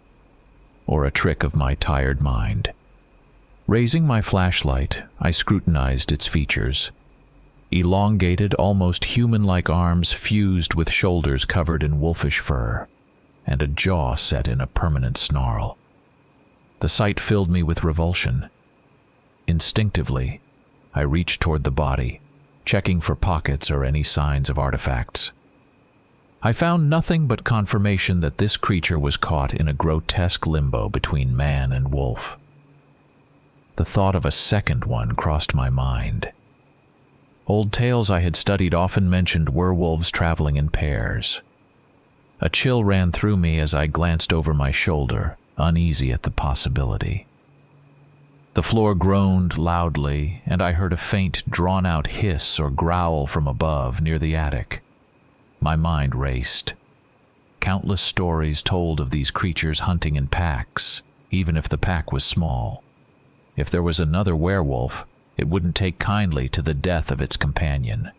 or a trick of my tired mind. Raising my flashlight, I scrutinized its features. Elongated, almost human-like arms fused with shoulders covered in wolfish fur, and a jaw set in a permanent snarl. The sight filled me with revulsion. Instinctively, I reached toward the body, checking for pockets or any signs of artifacts. I found nothing but confirmation that this creature was caught in a grotesque limbo between man and wolf. The thought of a second one crossed my mind. Old tales I had studied often mentioned werewolves traveling in pairs. A chill ran through me as I glanced over my shoulder, uneasy at the possibility. The floor groaned loudly, and I heard a faint, drawn-out hiss or growl from above near the attic. My mind raced. Countless stories told of these creatures hunting in packs, even if the pack was small. If there was another werewolf, it wouldn't take kindly to the death of its companion.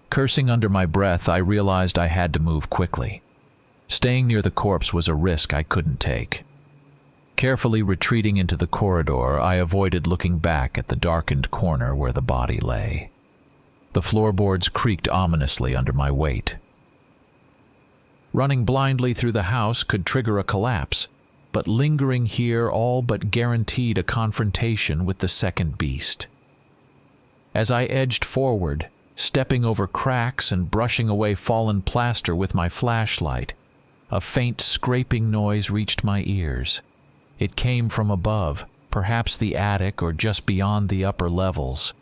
Cursing under my breath, I realized I had to move quickly. Staying near the corpse was a risk I couldn't take. Carefully retreating into the corridor, I avoided looking back at the darkened corner where the body lay. The floorboards creaked ominously under my weight. Running blindly through the house could trigger a collapse, but lingering here all but guaranteed a confrontation with the second beast. As I edged forward, stepping over cracks and brushing away fallen plaster with my flashlight, a faint scraping noise reached my ears. It came from above, perhaps the attic or just beyond the upper levels,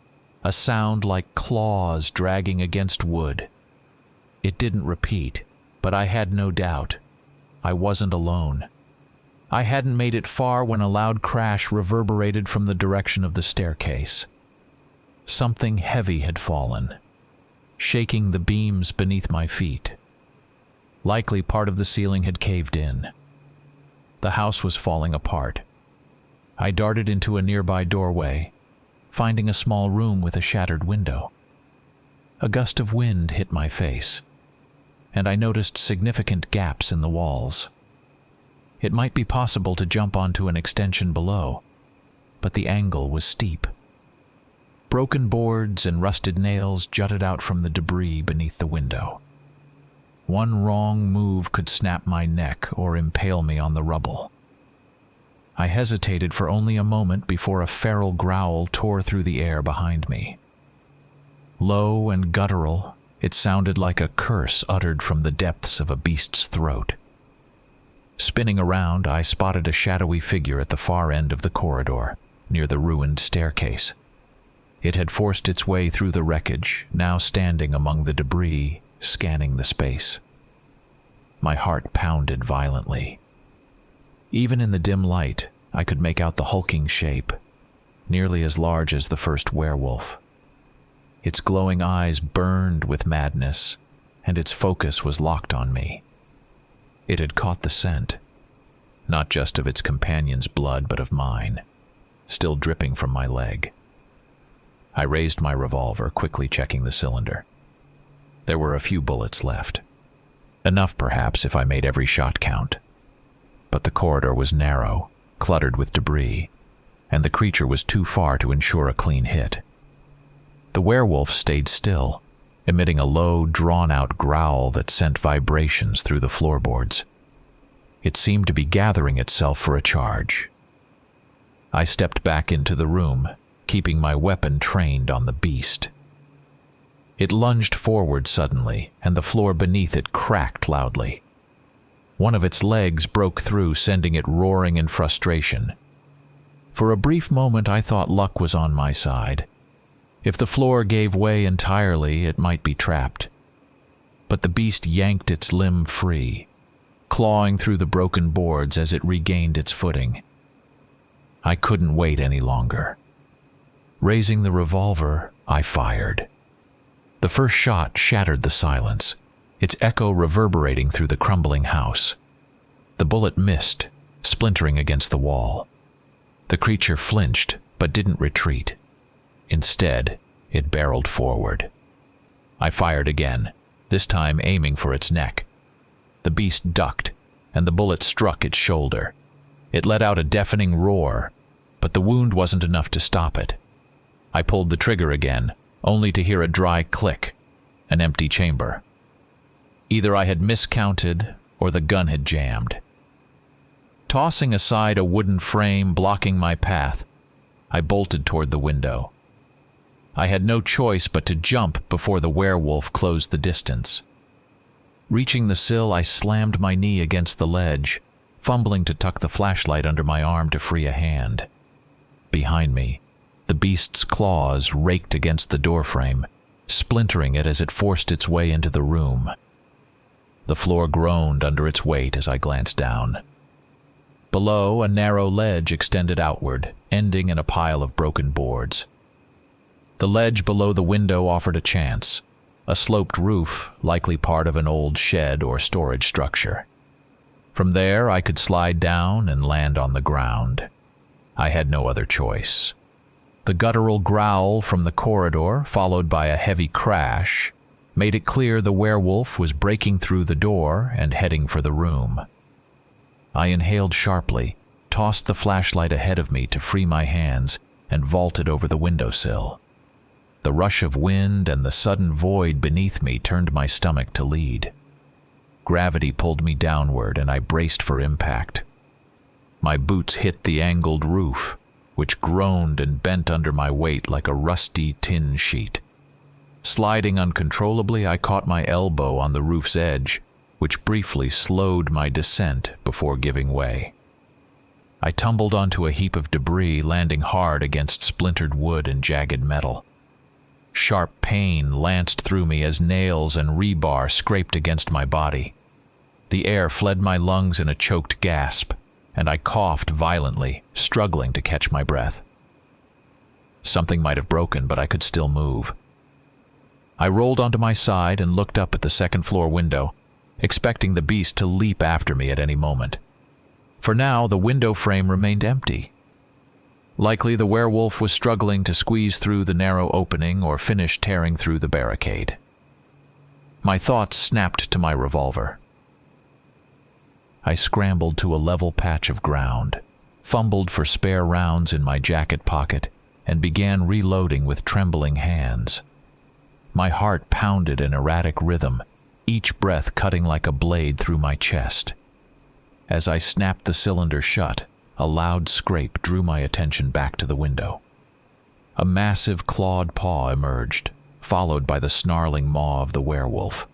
a sound like claws dragging against wood. It didn't repeat, but I had no doubt. I wasn't alone. I hadn't made it far when a loud crash reverberated from the direction of the staircase. Something heavy had fallen, shaking the beams beneath my feet. Likely part of the ceiling had caved in. The house was falling apart. I darted into a nearby doorway, finding a small room with a shattered window. A gust of wind hit my face, and I noticed significant gaps in the walls. It might be possible to jump onto an extension below, but the angle was steep. Broken boards and rusted nails jutted out from the debris beneath the window. One wrong move could snap my neck or impale me on the rubble. I hesitated for only a moment before a feral growl tore through the air behind me. Low and guttural, it sounded like a curse uttered from the depths of a beast's throat. Spinning around, I spotted a shadowy figure at the far end of the corridor, near the ruined staircase. It had forced its way through the wreckage, now standing among the debris, scanning the space. My heart pounded violently. Even in the dim light, I could make out the hulking shape, nearly as large as the first werewolf. Its glowing eyes burned with madness, and its focus was locked on me. It had caught the scent, not just of its companion's blood, but of mine, still dripping from my leg. I raised my revolver, quickly checking the cylinder. There were a few bullets left. Enough, perhaps, if I made every shot count. But the corridor was narrow, cluttered with debris, and the creature was too far to ensure a clean hit. The werewolf stayed still, emitting a low, drawn-out growl that sent vibrations through the floorboards. It seemed to be gathering itself for a charge. I stepped back into the room, keeping my weapon trained on the beast. It lunged forward suddenly, and the floor beneath it cracked loudly. One of its legs broke through, sending it roaring in frustration. For a brief moment I thought luck was on my side. If the floor gave way entirely, it might be trapped. But the beast yanked its limb free, clawing through the broken boards as it regained its footing. I couldn't wait any longer. Raising the revolver, I fired. The first shot shattered the silence, its echo reverberating through the crumbling house. The bullet missed, splintering against the wall. The creature flinched, but didn't retreat. Instead, it barreled forward. I fired again, this time aiming for its neck. The beast ducked, and the bullet struck its shoulder. It let out a deafening roar, but the wound wasn't enough to stop it. I pulled the trigger again, only to hear a dry click, an empty chamber. Either I had miscounted, or the gun had jammed. Tossing aside a wooden frame blocking my path, I bolted toward the window. I had no choice but to jump before the werewolf closed the distance. Reaching the sill, I slammed my knee against the ledge, fumbling to tuck the flashlight under my arm to free a hand. Behind me, the beast's claws raked against the doorframe, splintering it as it forced its way into the room. The floor groaned under its weight as I glanced down. Below, a narrow ledge extended outward, ending in a pile of broken boards. The ledge below the window offered a chance, a sloped roof, likely part of an old shed or storage structure. From there, I could slide down and land on the ground. I had no other choice. The guttural growl from the corridor, followed by a heavy crash, made it clear the werewolf was breaking through the door and heading for the room. I inhaled sharply, tossed the flashlight ahead of me to free my hands, and vaulted over the windowsill. The rush of wind and the sudden void beneath me turned my stomach to lead. Gravity pulled me downward, and I braced for impact. My boots hit the angled roof, which groaned and bent under my weight like a rusty tin sheet. Sliding uncontrollably, I caught my elbow on the roof's edge, which briefly slowed my descent before giving way. I tumbled onto a heap of debris, landing hard against splintered wood and jagged metal. Sharp pain lanced through me as nails and rebar scraped against my body. The air fled my lungs in a choked gasp, and I coughed violently, struggling to catch my breath. Something might have broken, but I could still move. I rolled onto my side and looked up at the second-floor window, expecting the beast to leap after me at any moment. For now, the window frame remained empty. Likely the werewolf was struggling to squeeze through the narrow opening or finish tearing through the barricade. My thoughts snapped to my revolver. I scrambled to a level patch of ground, fumbled for spare rounds in my jacket pocket, and began reloading with trembling hands. My heart pounded an erratic rhythm, each breath cutting like a blade through my chest. As I snapped the cylinder shut, a loud scrape drew my attention back to the window. A massive clawed paw emerged, followed by the snarling maw of the werewolf.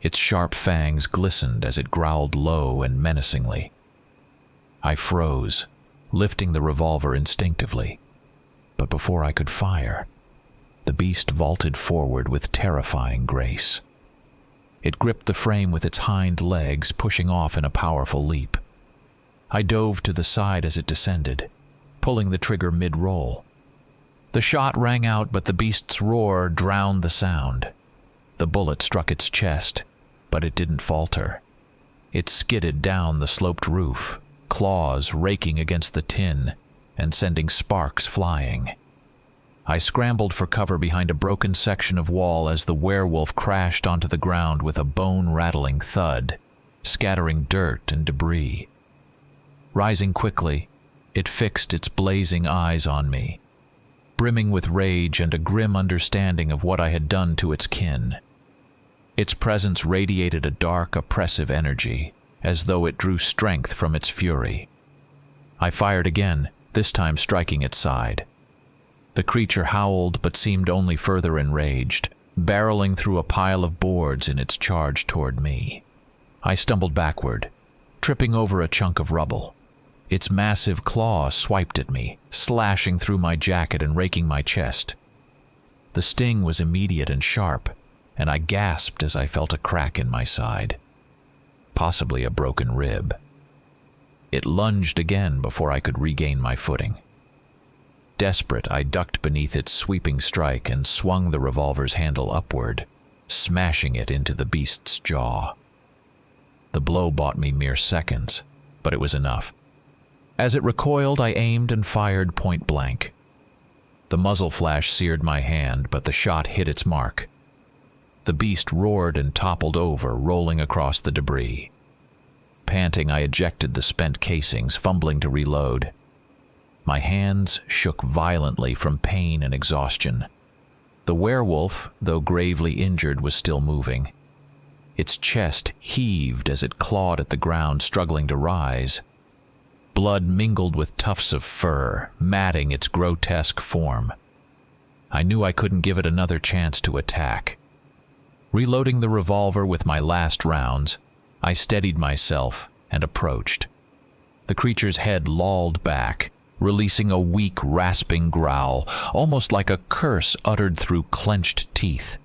Its sharp fangs glistened as it growled low and menacingly. I froze, lifting the revolver instinctively. But before I could fire, the beast vaulted forward with terrifying grace. It gripped the frame with its hind legs, pushing off in a powerful leap. I dove to the side as it descended, pulling the trigger mid-roll. The shot rang out, but the beast's roar drowned the sound. The bullet struck its chest, but it didn't falter. It skidded down the sloped roof, claws raking against the tin and sending sparks flying. I scrambled for cover behind a broken section of wall as the werewolf crashed onto the ground with a bone-rattling thud, scattering dirt and debris. Rising quickly, it fixed its blazing eyes on me, brimming with rage and a grim understanding of what I had done to its kin. Its presence radiated a dark, oppressive energy, as though it drew strength from its fury. I fired again, this time striking its side. The creature howled but seemed only further enraged, barreling through a pile of boards in its charge toward me. I stumbled backward, tripping over a chunk of rubble. Its massive claw swiped at me, slashing through my jacket and raking my chest. The sting was immediate and sharp, and I gasped as I felt a crack in my side, possibly a broken rib. It lunged again before I could regain my footing. Desperate, I ducked beneath its sweeping strike and swung the revolver's handle upward, smashing it into the beast's jaw. The blow bought me mere seconds, but it was enough. As it recoiled, I aimed and fired point blank. The muzzle flash seared my hand, but the shot hit its mark. The beast roared and toppled over, rolling across the debris. Panting, I ejected the spent casings, fumbling to reload. My hands shook violently from pain and exhaustion. The werewolf, though gravely injured, was still moving. Its chest heaved as it clawed at the ground, struggling to rise. Blood mingled with tufts of fur, matting its grotesque form. I knew I couldn't give it another chance to attack. Reloading the revolver with my last rounds, I steadied myself and approached. The creature's head lolled back, releasing a weak, rasping growl, almost like a curse uttered through clenched teeth.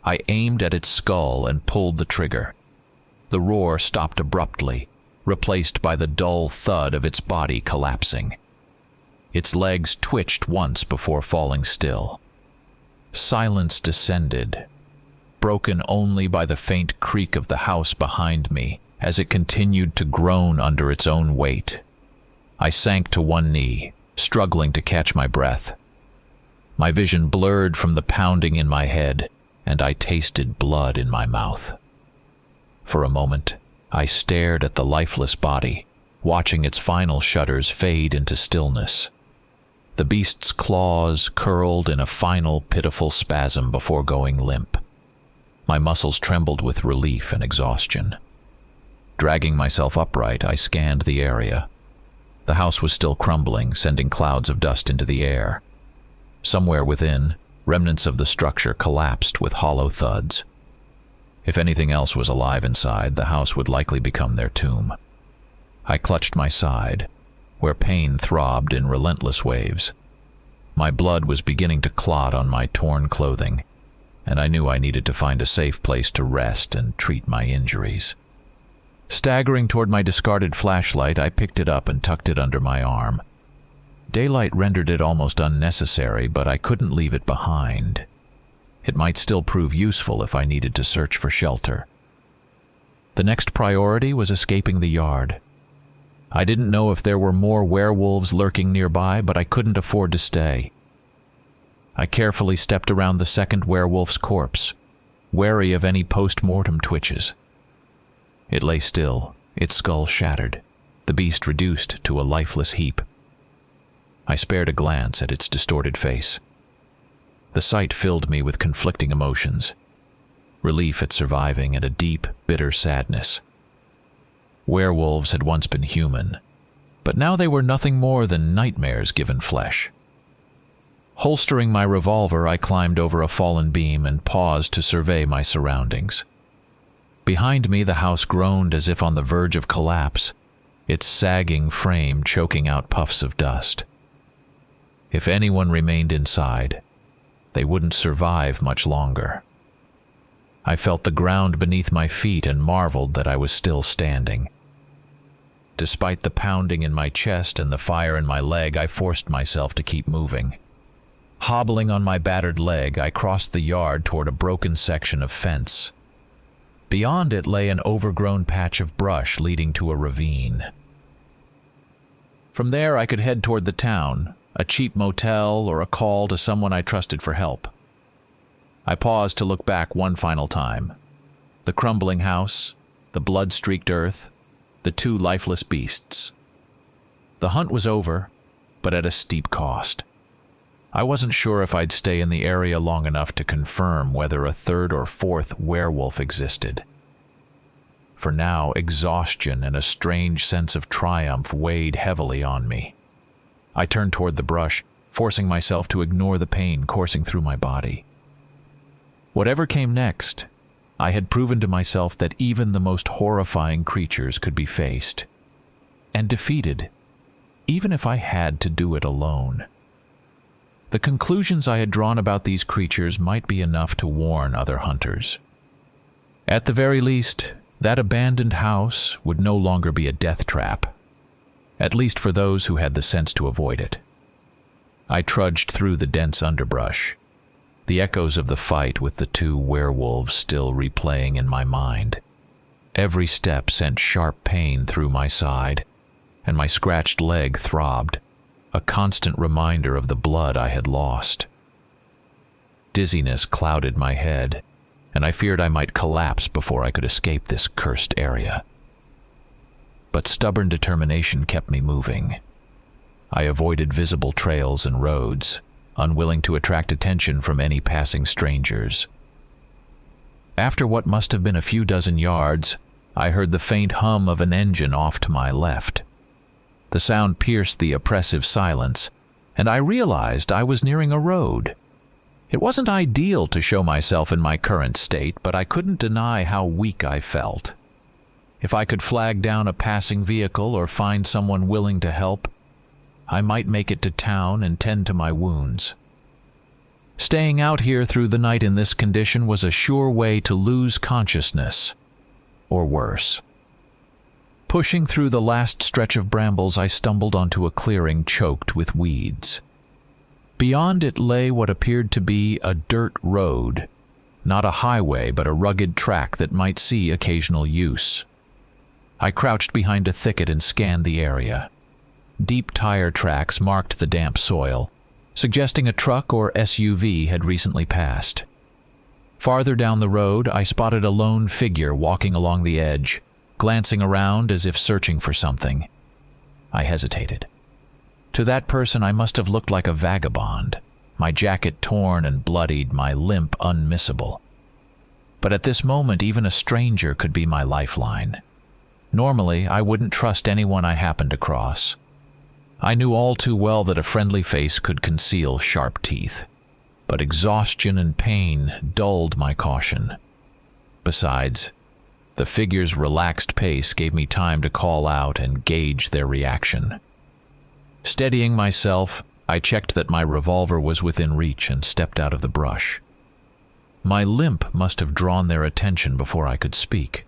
I aimed at its skull and pulled the trigger. The roar stopped abruptly, replaced by the dull thud of its body collapsing. Its legs twitched once before falling still. Silence descended, broken only by the faint creak of the house behind me as it continued to groan under its own weight. I sank to one knee, struggling to catch my breath. My vision blurred from the pounding in my head, and I tasted blood in my mouth. For a moment, I stared at the lifeless body, watching its final shudders fade into stillness. The beast's claws curled in a final pitiful spasm before going limp. My muscles trembled with relief and exhaustion. Dragging myself upright, I scanned the area. The house was still crumbling, sending clouds of dust into the air. Somewhere within, remnants of the structure collapsed with hollow thuds. If anything else was alive inside, the house would likely become their tomb. I clutched my side, where pain throbbed in relentless waves. My blood was beginning to clot on my torn clothing, and I knew I needed to find a safe place to rest and treat my injuries. Staggering toward my discarded flashlight, I picked it up and tucked it under my arm. Daylight rendered it almost unnecessary, but I couldn't leave it behind. It might still prove useful if I needed to search for shelter. The next priority was escaping the yard. I didn't know if there were more werewolves lurking nearby, but I couldn't afford to stay. I carefully stepped around the second werewolf's corpse, wary of any post-mortem twitches. It lay still, its skull shattered, the beast reduced to a lifeless heap. I spared a glance at its distorted face. The sight filled me with conflicting emotions, relief at surviving and a deep, bitter sadness. Werewolves had once been human, but now they were nothing more than nightmares given flesh. Holstering my revolver, I climbed over a fallen beam and paused to survey my surroundings. Behind me, the house groaned as if on the verge of collapse, its sagging frame choking out puffs of dust. If anyone remained inside, they wouldn't survive much longer. I felt the ground beneath my feet and marveled that I was still standing. Despite the pounding in my chest and the fire in my leg, I forced myself to keep moving. Hobbling on my battered leg, I crossed the yard toward a broken section of fence. Beyond it lay an overgrown patch of brush leading to a ravine. From there, I could head toward the town, a cheap motel or a call to someone I trusted for help. I paused to look back one final time. The crumbling house, the blood-streaked earth, the two lifeless beasts. The hunt was over, but at a steep cost. I wasn't sure if I'd stay in the area long enough to confirm whether a third or fourth werewolf existed. For now, exhaustion and a strange sense of triumph weighed heavily on me. I turned toward the brush, forcing myself to ignore the pain coursing through my body. Whatever came next, I had proven to myself that even the most horrifying creatures could be faced and defeated, even if I had to do it alone. The conclusions I had drawn about these creatures might be enough to warn other hunters. At the very least, that abandoned house would no longer be a death trap, at least for those who had the sense to avoid it. I trudged through the dense underbrush, the echoes of the fight with the two werewolves still replaying in my mind. Every step sent sharp pain through my side, and my scratched leg throbbed, a constant reminder of the blood I had lost. Dizziness clouded my head, and I feared I might collapse before I could escape this cursed area. But stubborn determination kept me moving. I avoided visible trails and roads, unwilling to attract attention from any passing strangers. After what must have been a few dozen yards, I heard the faint hum of an engine off to my left. The sound pierced the oppressive silence, and I realized I was nearing a road. It wasn't ideal to show myself in my current state, but I couldn't deny how weak I felt. If I could flag down a passing vehicle or find someone willing to help, I might make it to town and tend to my wounds. Staying out here through the night in this condition was a sure way to lose consciousness, or worse. Pushing through the last stretch of brambles, I stumbled onto a clearing choked with weeds. Beyond it lay what appeared to be a dirt road, not a highway but a rugged track that might see occasional use. I crouched behind a thicket and scanned the area. Deep tire tracks marked the damp soil, suggesting a truck or SUV had recently passed. Farther down the road, I spotted a lone figure walking along the edge, glancing around as if searching for something. I hesitated. To that person I must have looked like a vagabond, my jacket torn and bloodied, my limp unmissable. But at this moment even a stranger could be my lifeline. Normally, I wouldn't trust anyone I happened to cross. I knew all too well that a friendly face could conceal sharp teeth, but exhaustion and pain dulled my caution. Besides, the figure's relaxed pace gave me time to call out and gauge their reaction. Steadying myself, I checked that my revolver was within reach and stepped out of the brush. My limp must have drawn their attention before I could speak.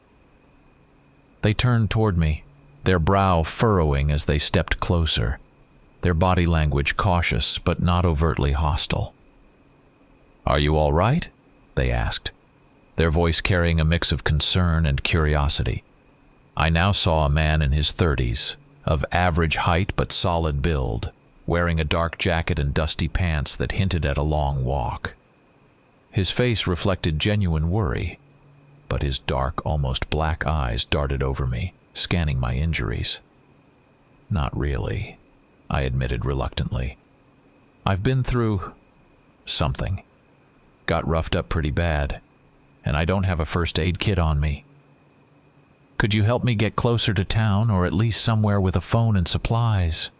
They turned toward me, their brow furrowing as they stepped closer, their body language cautious but not overtly hostile. "Are you all right?" they asked, their voice carrying a mix of concern and curiosity. I now saw a man in his 30s, of average height but solid build, wearing a dark jacket and dusty pants that hinted at a long walk. His face reflected genuine worry, but his dark, almost black eyes darted over me, scanning my injuries. "Not really," I admitted reluctantly. "I've been through something. Got roughed up pretty bad, and I don't have a first aid kit on me. Could you help me get closer to town, or at least somewhere with a phone and supplies?"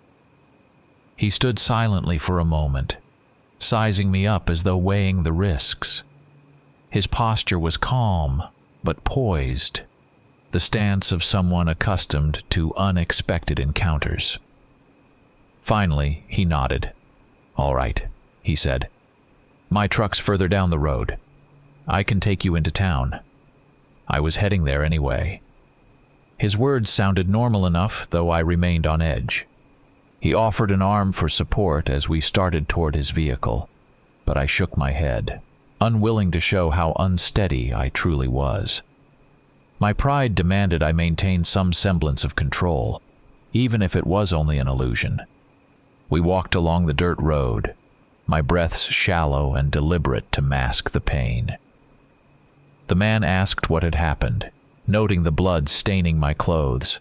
He stood silently for a moment, sizing me up as though weighing the risks. His posture was calm, but poised, the stance of someone accustomed to unexpected encounters. Finally, he nodded. "All right," he said. "My truck's further down the road. I can take you into town." I was heading there anyway. His words sounded normal enough, though I remained on edge. He offered an arm for support as we started toward his vehicle, but I shook my head, unwilling to show how unsteady I truly was. My pride demanded I maintain some semblance of control, even if it was only an illusion. We walked along the dirt road, my breaths shallow and deliberate to mask the pain. The man asked what had happened, noting the blood staining my clothes.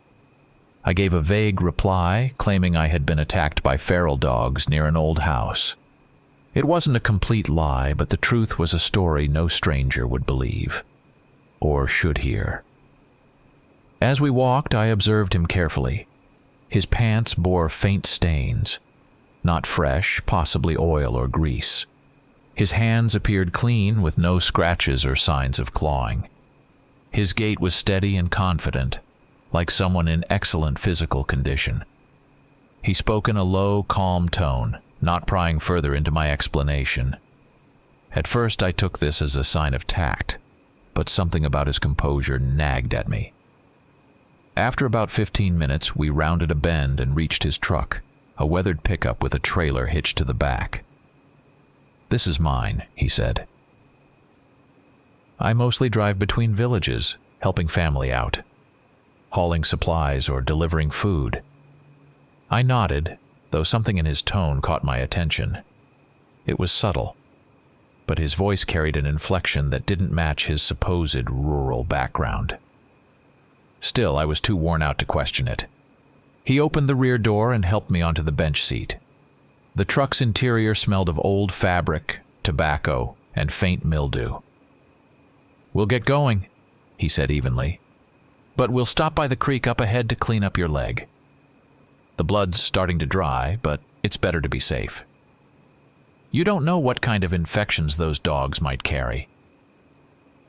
I gave a vague reply, claiming I had been attacked by feral dogs near an old house. It wasn't a complete lie, but the truth was a story no stranger would believe, or should hear. As we walked, I observed him carefully. His pants bore faint stains, not fresh, possibly oil or grease. His hands appeared clean, with no scratches or signs of clawing. His gait was steady and confident, like someone in excellent physical condition. He spoke in a low, calm tone, not prying further into my explanation. At first I took this as a sign of tact, but something about his composure nagged at me. After about 15 minutes, we rounded a bend and reached his truck, a weathered pickup with a trailer hitched to the back. "This is mine," he said. "I mostly drive between villages, helping family out, hauling supplies or delivering food." I nodded, though something in his tone caught my attention. It was subtle, but his voice carried an inflection that didn't match his supposed rural background. Still, I was too worn out to question it. He opened the rear door and helped me onto the bench seat. The truck's interior smelled of old fabric, tobacco, and faint mildew. "We'll get going," he said evenly. "But we'll stop by the creek up ahead to clean up your leg. The blood's starting to dry, but it's better to be safe. You don't know what kind of infections those dogs might carry."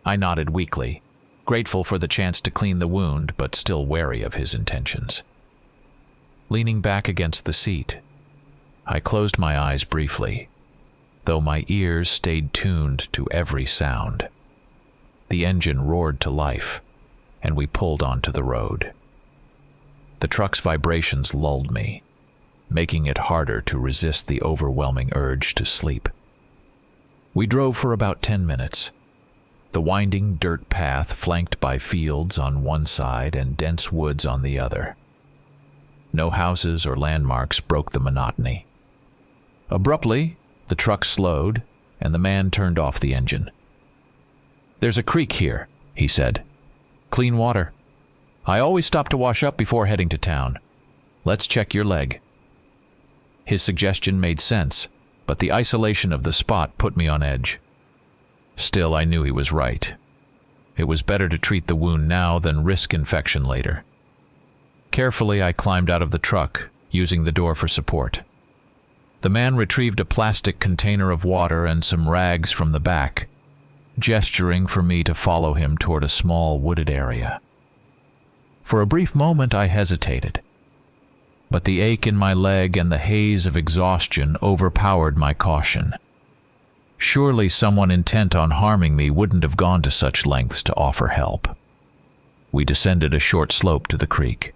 I nodded weakly, grateful for the chance to clean the wound, but still wary of his intentions. Leaning back against the seat, I closed my eyes briefly, though my ears stayed tuned to every sound. The engine roared to life, and we pulled onto the road. The truck's vibrations lulled me, making it harder to resist the overwhelming urge to sleep. We drove for about 10 minutes. The winding dirt path flanked by fields on one side and dense woods on the other. No houses or landmarks broke the monotony. Abruptly, the truck slowed, and the man turned off the engine. "There's a creek here," he said. "Clean water. I always stop to wash up before heading to town. Let's check your leg." His suggestion made sense, but the isolation of the spot put me on edge. Still, I knew he was right. It was better to treat the wound now than risk infection later. Carefully, I climbed out of the truck, using the door for support. The man retrieved a plastic container of water and some rags from the back, gesturing for me to follow him toward a small wooded area. For a brief moment I hesitated, but the ache in my leg and the haze of exhaustion overpowered my caution. Surely someone intent on harming me wouldn't have gone to such lengths to offer help. We descended a short slope to the creek.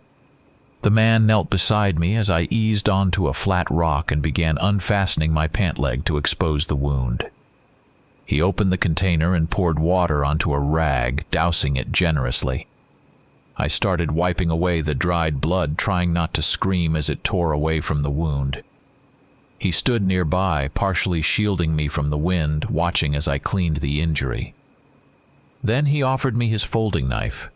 The man knelt beside me as I eased onto a flat rock and began unfastening my pant leg to expose the wound. He opened the container and poured water onto a rag, dousing it generously. I started wiping away the dried blood, trying not to scream as it tore away from the wound. He stood nearby, partially shielding me from the wind, watching as I cleaned the injury. Then he offered me his folding knife,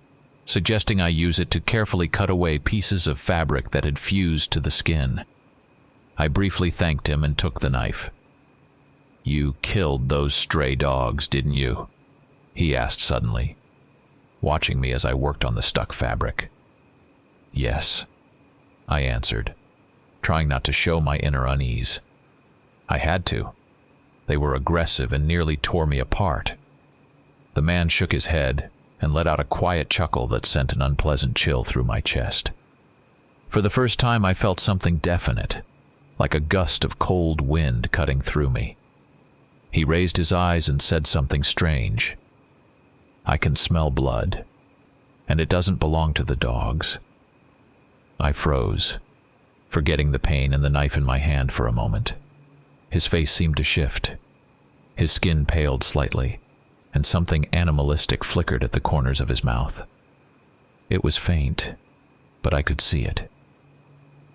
suggesting I use it to carefully cut away pieces of fabric that had fused to the skin. I briefly thanked him and took the knife. "You killed those stray dogs, didn't you?" he asked suddenly, watching me as I worked on the stuck fabric. "Yes," I answered, trying not to show my inner unease. I had to. They were aggressive and nearly tore me apart. The man shook his head and let out a quiet chuckle that sent an unpleasant chill through my chest. For the first time I felt something definite, like a gust of cold wind cutting through me. He raised his eyes and said something strange. "I can smell blood, and it doesn't belong to the dogs." I froze, forgetting the pain and the knife in my hand for a moment. His face seemed to shift. His skin paled slightly, and something animalistic flickered at the corners of his mouth. It was faint, but I could see it.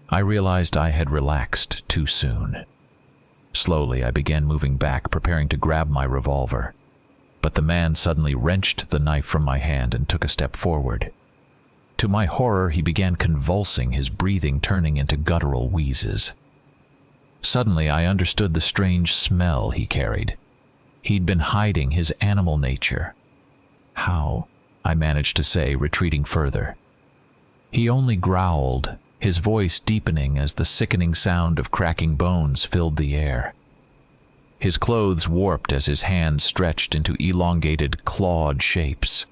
I realized I had relaxed too soon. Slowly, I began moving back, preparing to grab my revolver, but the man suddenly wrenched the knife from my hand and took a step forward. To my horror, he began convulsing, his breathing turning into guttural wheezes. Suddenly, I understood the strange smell he carried. He'd been hiding his animal nature. "How?" I managed to say, retreating further. He only growled, his voice deepening as the sickening sound of cracking bones filled the air. His clothes warped as his hands stretched into elongated, clawed shapes.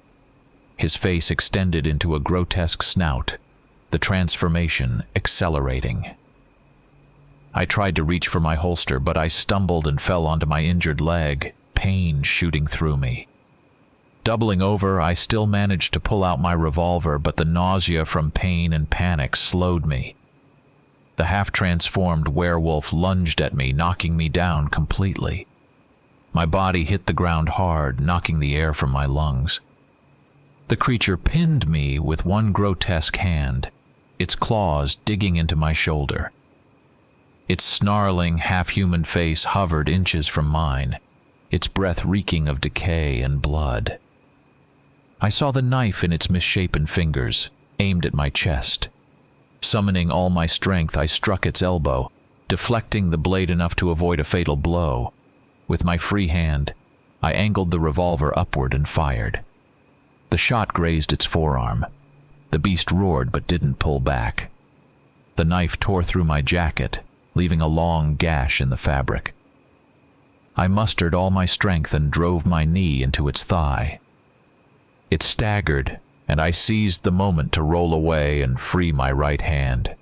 his face extended into a grotesque snout, the transformation accelerating. I tried to reach for my holster, but I stumbled and fell onto my injured leg, pain shooting through me. Doubling over, I still managed to pull out my revolver, but the nausea from pain and panic slowed me. The half-transformed werewolf lunged at me, knocking me down completely. My body hit the ground hard, knocking the air from my lungs. The creature pinned me with one grotesque hand, its claws digging into my shoulder. Its snarling, half-human face hovered inches from mine, its breath reeking of decay and blood. I saw the knife in its misshapen fingers, aimed at my chest. Summoning all my strength, I struck its elbow, deflecting the blade enough to avoid a fatal blow. With my free hand, I angled the revolver upward and fired. The shot grazed its forearm. The beast roared but didn't pull back. The knife tore through my jacket, leaving a long gash in the fabric. I mustered all my strength and drove my knee into its thigh. It staggered, and I seized the moment to roll away and free my right hand.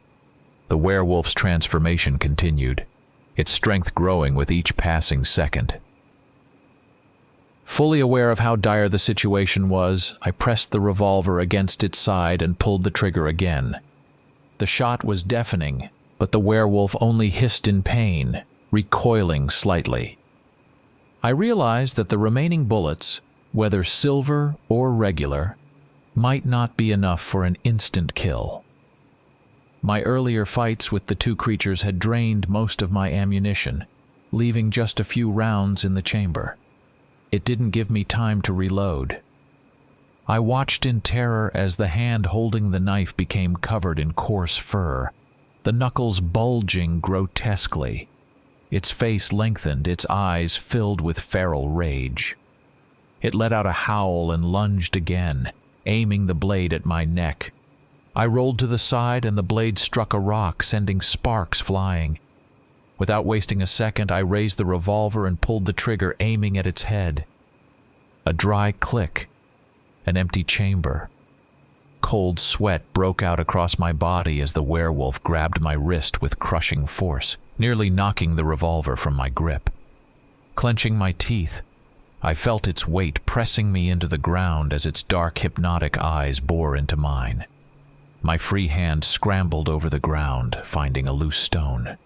The werewolf's transformation continued, its strength growing with each passing second. Fully aware of how dire the situation was, I pressed the revolver against its side and pulled the trigger again. The shot was deafening, but the werewolf only hissed in pain, recoiling slightly. I realized that the remaining bullets, whether silver or regular, might not be enough for an instant kill. My earlier fights with the two creatures had drained most of my ammunition, leaving just a few rounds in the chamber. It didn't give me time to reload. I watched in terror as the hand holding the knife became covered in coarse fur, the knuckles bulging grotesquely. Its face lengthened, its eyes filled with feral rage. It let out a howl and lunged again, aiming the blade at my neck. I rolled to the side and the blade struck a rock, sending sparks flying. Without wasting a second, I raised the revolver and pulled the trigger, aiming at its head. A dry click, an empty chamber. Cold sweat broke out across my body as the werewolf grabbed my wrist with crushing force, nearly knocking the revolver from my grip. Clenching my teeth, I felt its weight pressing me into the ground as its dark, hypnotic eyes bore into mine. My free hand scrambled over the ground, finding a loose stone.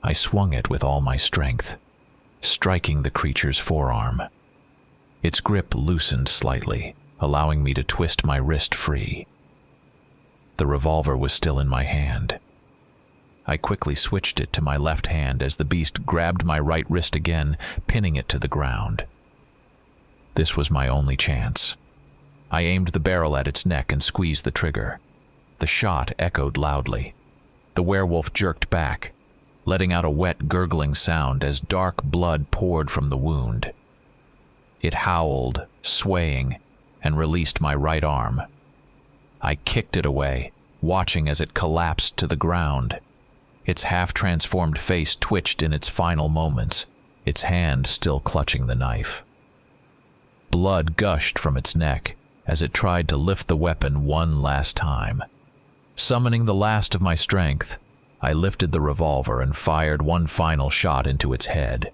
I swung it with all my strength, striking the creature's forearm. Its grip loosened slightly, allowing me to twist my wrist free. The revolver was still in my hand. I quickly switched it to my left hand as the beast grabbed my right wrist again, pinning it to the ground. This was my only chance. I aimed the barrel at its neck and squeezed the trigger. The shot echoed loudly. The werewolf jerked back, letting out a wet, gurgling sound as dark blood poured from the wound. It howled, swaying, and released my right arm. I kicked it away, watching as it collapsed to the ground. Its half-transformed face twitched in its final moments, its hand still clutching the knife. Blood gushed from its neck as it tried to lift the weapon one last time. Summoning the last of my strength, I lifted the revolver and fired one final shot into its head.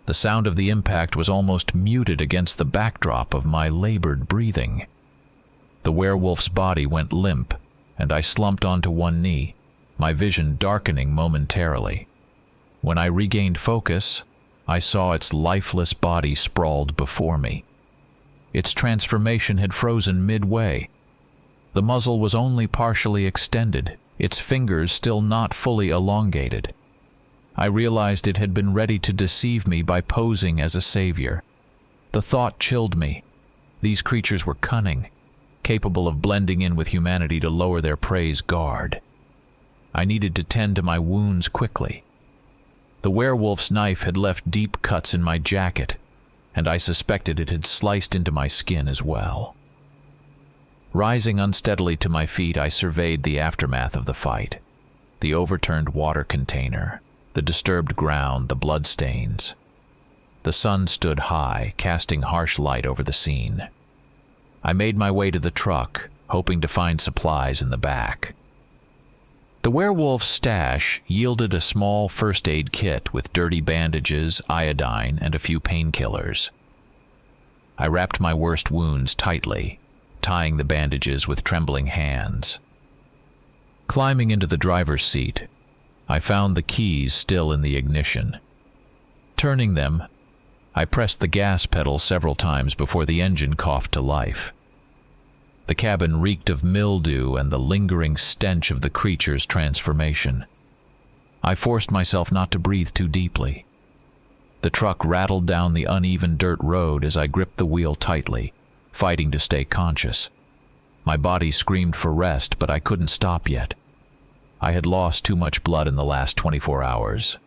The sound of the impact was almost muted against the backdrop of my labored breathing. The werewolf's body went limp, and I slumped onto one knee, my vision darkening momentarily. When I regained focus, I saw its lifeless body sprawled before me. Its transformation had frozen midway. The muzzle was only partially extended, its fingers still not fully elongated. I realized it had been ready to deceive me by posing as a savior. The thought chilled me. These creatures were cunning, capable of blending in with humanity to lower their prey's guard. I needed to tend to my wounds quickly. The werewolf's knife had left deep cuts in my jacket, and I suspected it had sliced into my skin as well. Rising unsteadily to my feet, I surveyed the aftermath of the fight. The overturned water container, the disturbed ground, the bloodstains. The sun stood high, casting harsh light over the scene. I made my way to the truck, hoping to find supplies in the back. The werewolf's stash yielded a small first aid kit with dirty bandages, iodine, and a few painkillers. I wrapped my worst wounds tightly, tying the bandages with trembling hands. Climbing into the driver's seat, I found the keys still in the ignition. Turning them, I pressed the gas pedal several times before the engine coughed to life. The cabin reeked of mildew and the lingering stench of the creature's transformation. I forced myself not to breathe too deeply. The truck rattled down the uneven dirt road as I gripped the wheel tightly, fighting to stay conscious. My body screamed for rest, but I couldn't stop yet. I had lost too much blood in the last 24 hours,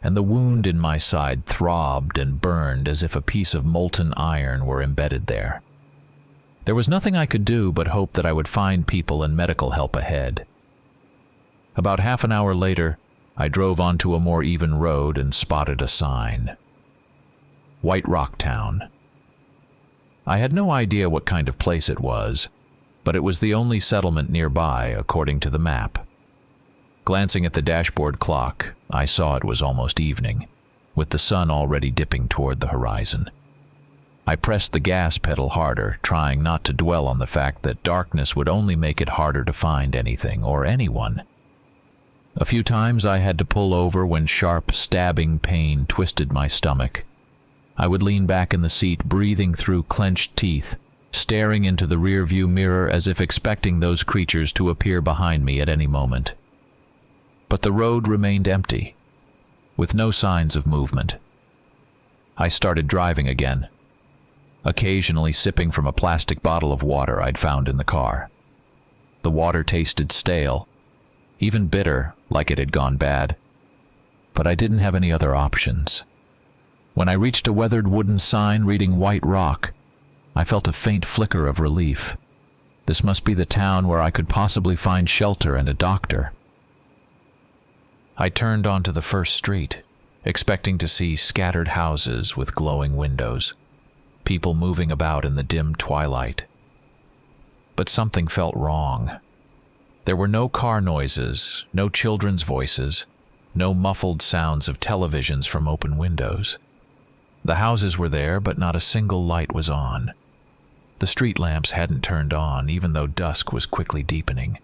and the wound in my side throbbed and burned as if a piece of molten iron were embedded there. There was nothing I could do but hope that I would find people and medical help ahead. About half an hour later, I drove onto a more even road and spotted a sign. White Rock Town. I had no idea what kind of place it was, but it was the only settlement nearby, according to the map. Glancing at the dashboard clock, I saw it was almost evening, with the sun already dipping toward the horizon. I pressed the gas pedal harder, trying not to dwell on the fact that darkness would only make it harder to find anything or anyone. A few times I had to pull over when sharp, stabbing pain twisted my stomach. I would lean back in the seat, breathing through clenched teeth, staring into the rear-view mirror as if expecting those creatures to appear behind me at any moment. But the road remained empty, with no signs of movement. I started driving again, occasionally sipping from a plastic bottle of water I'd found in the car. The water tasted stale, even bitter, like it had gone bad. But I didn't have any other options. When I reached a weathered wooden sign reading White Rock, I felt a faint flicker of relief. This must be the town where I could possibly find shelter and a doctor. I turned onto the first street, expecting to see scattered houses with glowing windows, people moving about in the dim twilight. But something felt wrong. There were no car noises, no children's voices, no muffled sounds of televisions from open windows. The houses were there, but not a single light was on. The street lamps hadn't turned on, even though dusk was quickly deepening.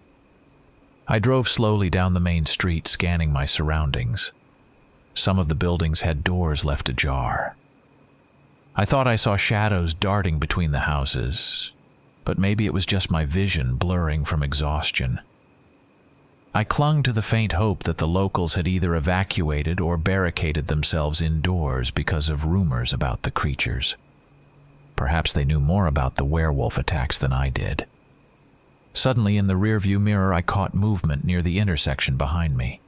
I drove slowly down the main street, scanning my surroundings. Some of the buildings had doors left ajar. I thought I saw shadows darting between the houses, but maybe it was just my vision blurring from exhaustion. I clung to the faint hope that the locals had either evacuated or barricaded themselves indoors because of rumors about the creatures. Perhaps they knew more about the werewolf attacks than I did. Suddenly, in the rearview mirror, I caught movement near the intersection behind me.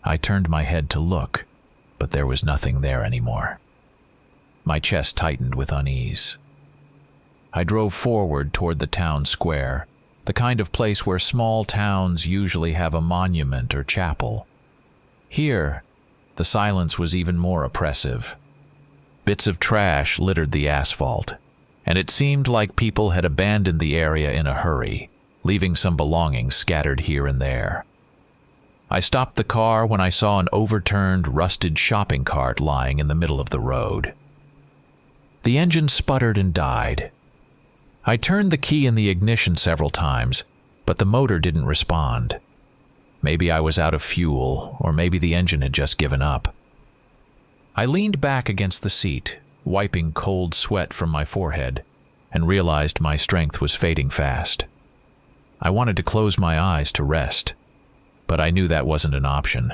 I turned my head to look, but there was nothing there anymore. My chest tightened with unease. I drove forward toward the town square, the kind of place where small towns usually have a monument or chapel. Here, the silence was even more oppressive. Bits of trash littered the asphalt, and it seemed like people had abandoned the area in a hurry, leaving some belongings scattered here and there. I stopped the car when I saw an overturned, rusted shopping cart lying in the middle of the road. The engine sputtered and died. I turned the key in the ignition several times, but the motor didn't respond. Maybe I was out of fuel, or maybe the engine had just given up. I leaned back against the seat, wiping cold sweat from my forehead, and realized my strength was fading fast. I wanted to close my eyes to rest, but I knew that wasn't an option.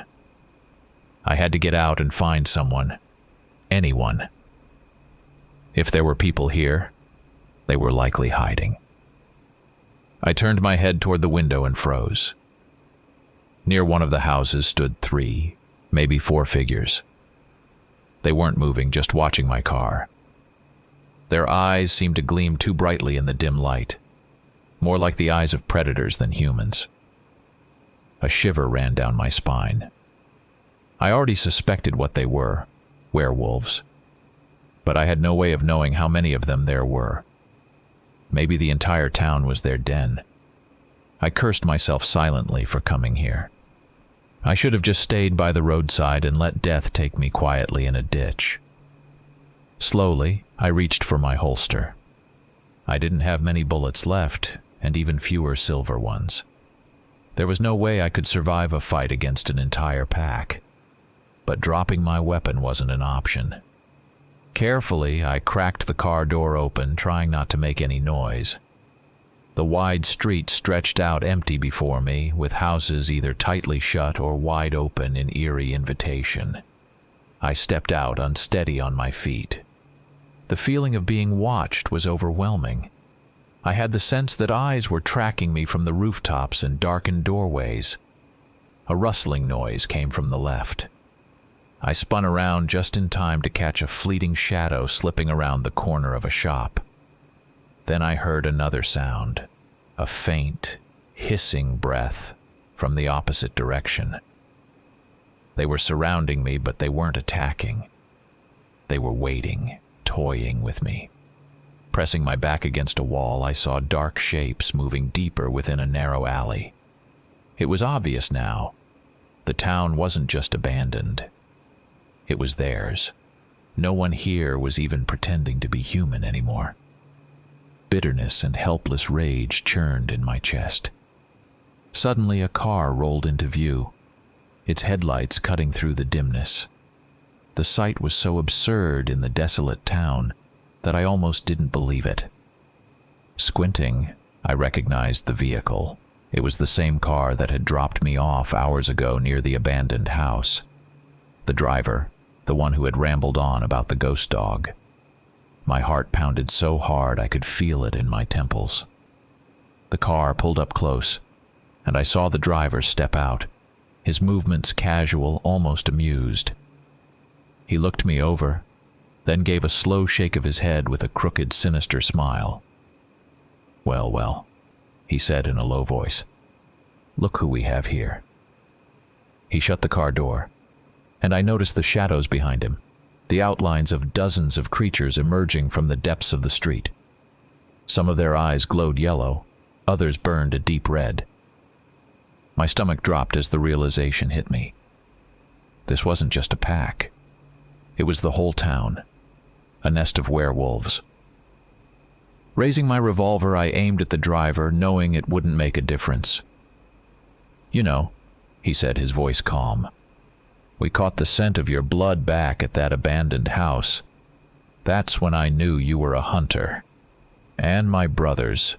I had to get out and find someone, anyone. If there were people here, they were likely hiding. I turned my head toward the window and froze. Near one of the houses stood 3, maybe 4 figures. They weren't moving, just watching my car. Their eyes seemed to gleam too brightly in the dim light, more like the eyes of predators than humans. A shiver ran down my spine. I already suspected what they were, werewolves, but I had no way of knowing how many of them there were. Maybe the entire town was their den. I cursed myself silently for coming here. I should have just stayed by the roadside and let death take me quietly in a ditch. Slowly, I reached for my holster. I didn't have many bullets left, and even fewer silver ones. There was no way I could survive a fight against an entire pack. But dropping my weapon wasn't an option. Carefully, I cracked the car door open, trying not to make any noise. The wide street stretched out empty before me, with houses either tightly shut or wide open in eerie invitation. I stepped out, unsteady on my feet. The feeling of being watched was overwhelming. I had the sense that eyes were tracking me from the rooftops and darkened doorways. A rustling noise came from the left. I spun around just in time to catch a fleeting shadow slipping around the corner of a shop. Then I heard another sound, a faint, hissing breath from the opposite direction. They were surrounding me, but they weren't attacking. They were waiting, toying with me. Pressing my back against a wall, I saw dark shapes moving deeper within a narrow alley. It was obvious now. The town wasn't just abandoned. It was theirs. No one here was even pretending to be human anymore. Bitterness and helpless rage churned in my chest. Suddenly, a car rolled into view, its headlights cutting through the dimness. The sight was so absurd in the desolate town that I almost didn't believe it. Squinting, I recognized the vehicle. It was the same car that had dropped me off hours ago near the abandoned house. The driver, the one who had rambled on about the ghost dog. My heart pounded so hard I could feel it in my temples. The car pulled up close, and I saw the driver step out, his movements casual, almost amused. He looked me over, then gave a slow shake of his head with a crooked, sinister smile. "Well, well," he said in a low voice. "Look who we have here." He shut the car door, and I noticed the shadows behind him, the outlines of dozens of creatures emerging from the depths of the street. Some of their eyes glowed yellow, others burned a deep red. My stomach dropped as the realization hit me. This wasn't just a pack. It was the whole town, a nest of werewolves. Raising my revolver, I aimed at the driver, knowing it wouldn't make a difference. "You know," he said, his voice calm, "we caught the scent of your blood back at that abandoned house. That's when I knew you were a hunter. And my brothers.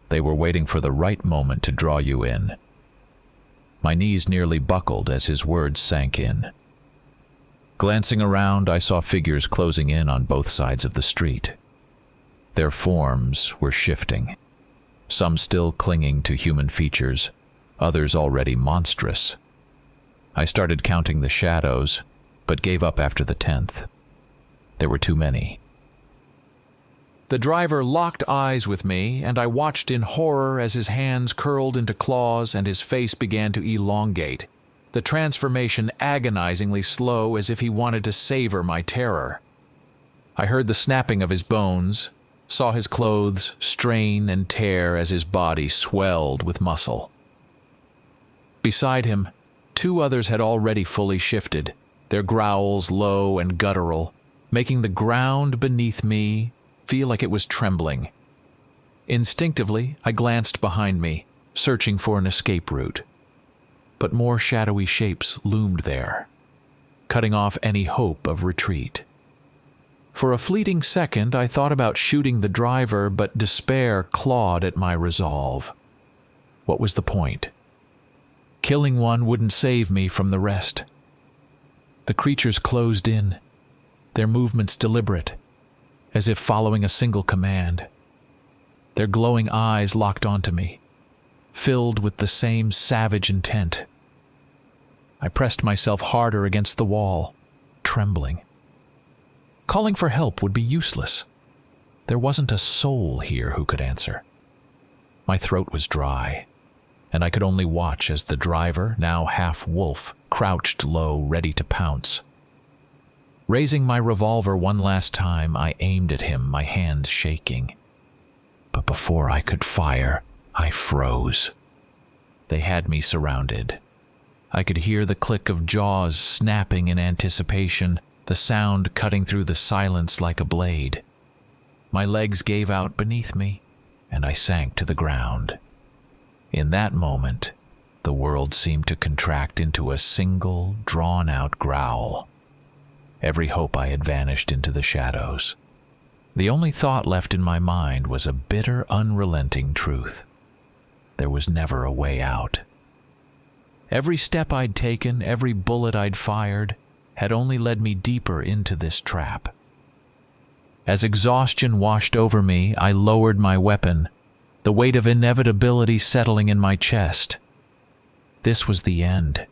They were waiting for the right moment to draw you in." My knees nearly buckled as his words sank in. Glancing around, I saw figures closing in on both sides of the street. Their forms were shifting, some still clinging to human features, others already monstrous. I started counting the shadows, but gave up after the 10th. There were too many. The driver locked eyes with me, and I watched in horror as his hands curled into claws and his face began to elongate, the transformation agonizingly slow as if he wanted to savor my terror. I heard the snapping of his bones, saw his clothes strain and tear as his body swelled with muscle. Beside him, 2 others had already fully shifted, their growls low and guttural, making the ground beneath me feel like it was trembling. Instinctively, I glanced behind me, searching for an escape route. But more shadowy shapes loomed there, cutting off any hope of retreat. For a fleeting second, I thought about shooting the driver, but despair clawed at my resolve. What was the point? Killing one wouldn't save me from the rest. The creatures closed in, their movements deliberate, as if following a single command. Their glowing eyes locked onto me, filled with the same savage intent. I pressed myself harder against the wall, trembling. Calling for help would be useless. There wasn't a soul here who could answer. My throat was dry, and I could only watch as the driver, now half-wolf, crouched low, ready to pounce. Raising my revolver one last time, I aimed at him, my hands shaking. but before I could fire, I froze. They had me surrounded. I could hear the click of jaws snapping in anticipation, the sound cutting through the silence like a blade. My legs gave out beneath me, and I sank to the ground. In that moment, the world seemed to contract into a single, drawn-out growl. Every hope I had vanished into the shadows. The only thought left in my mind was a bitter, unrelenting truth. There was never a way out. Every step I'd taken, every bullet I'd fired, had only led me deeper into this trap. As exhaustion washed over me, I lowered my weapon, the weight of inevitability settling in my chest. This was the end.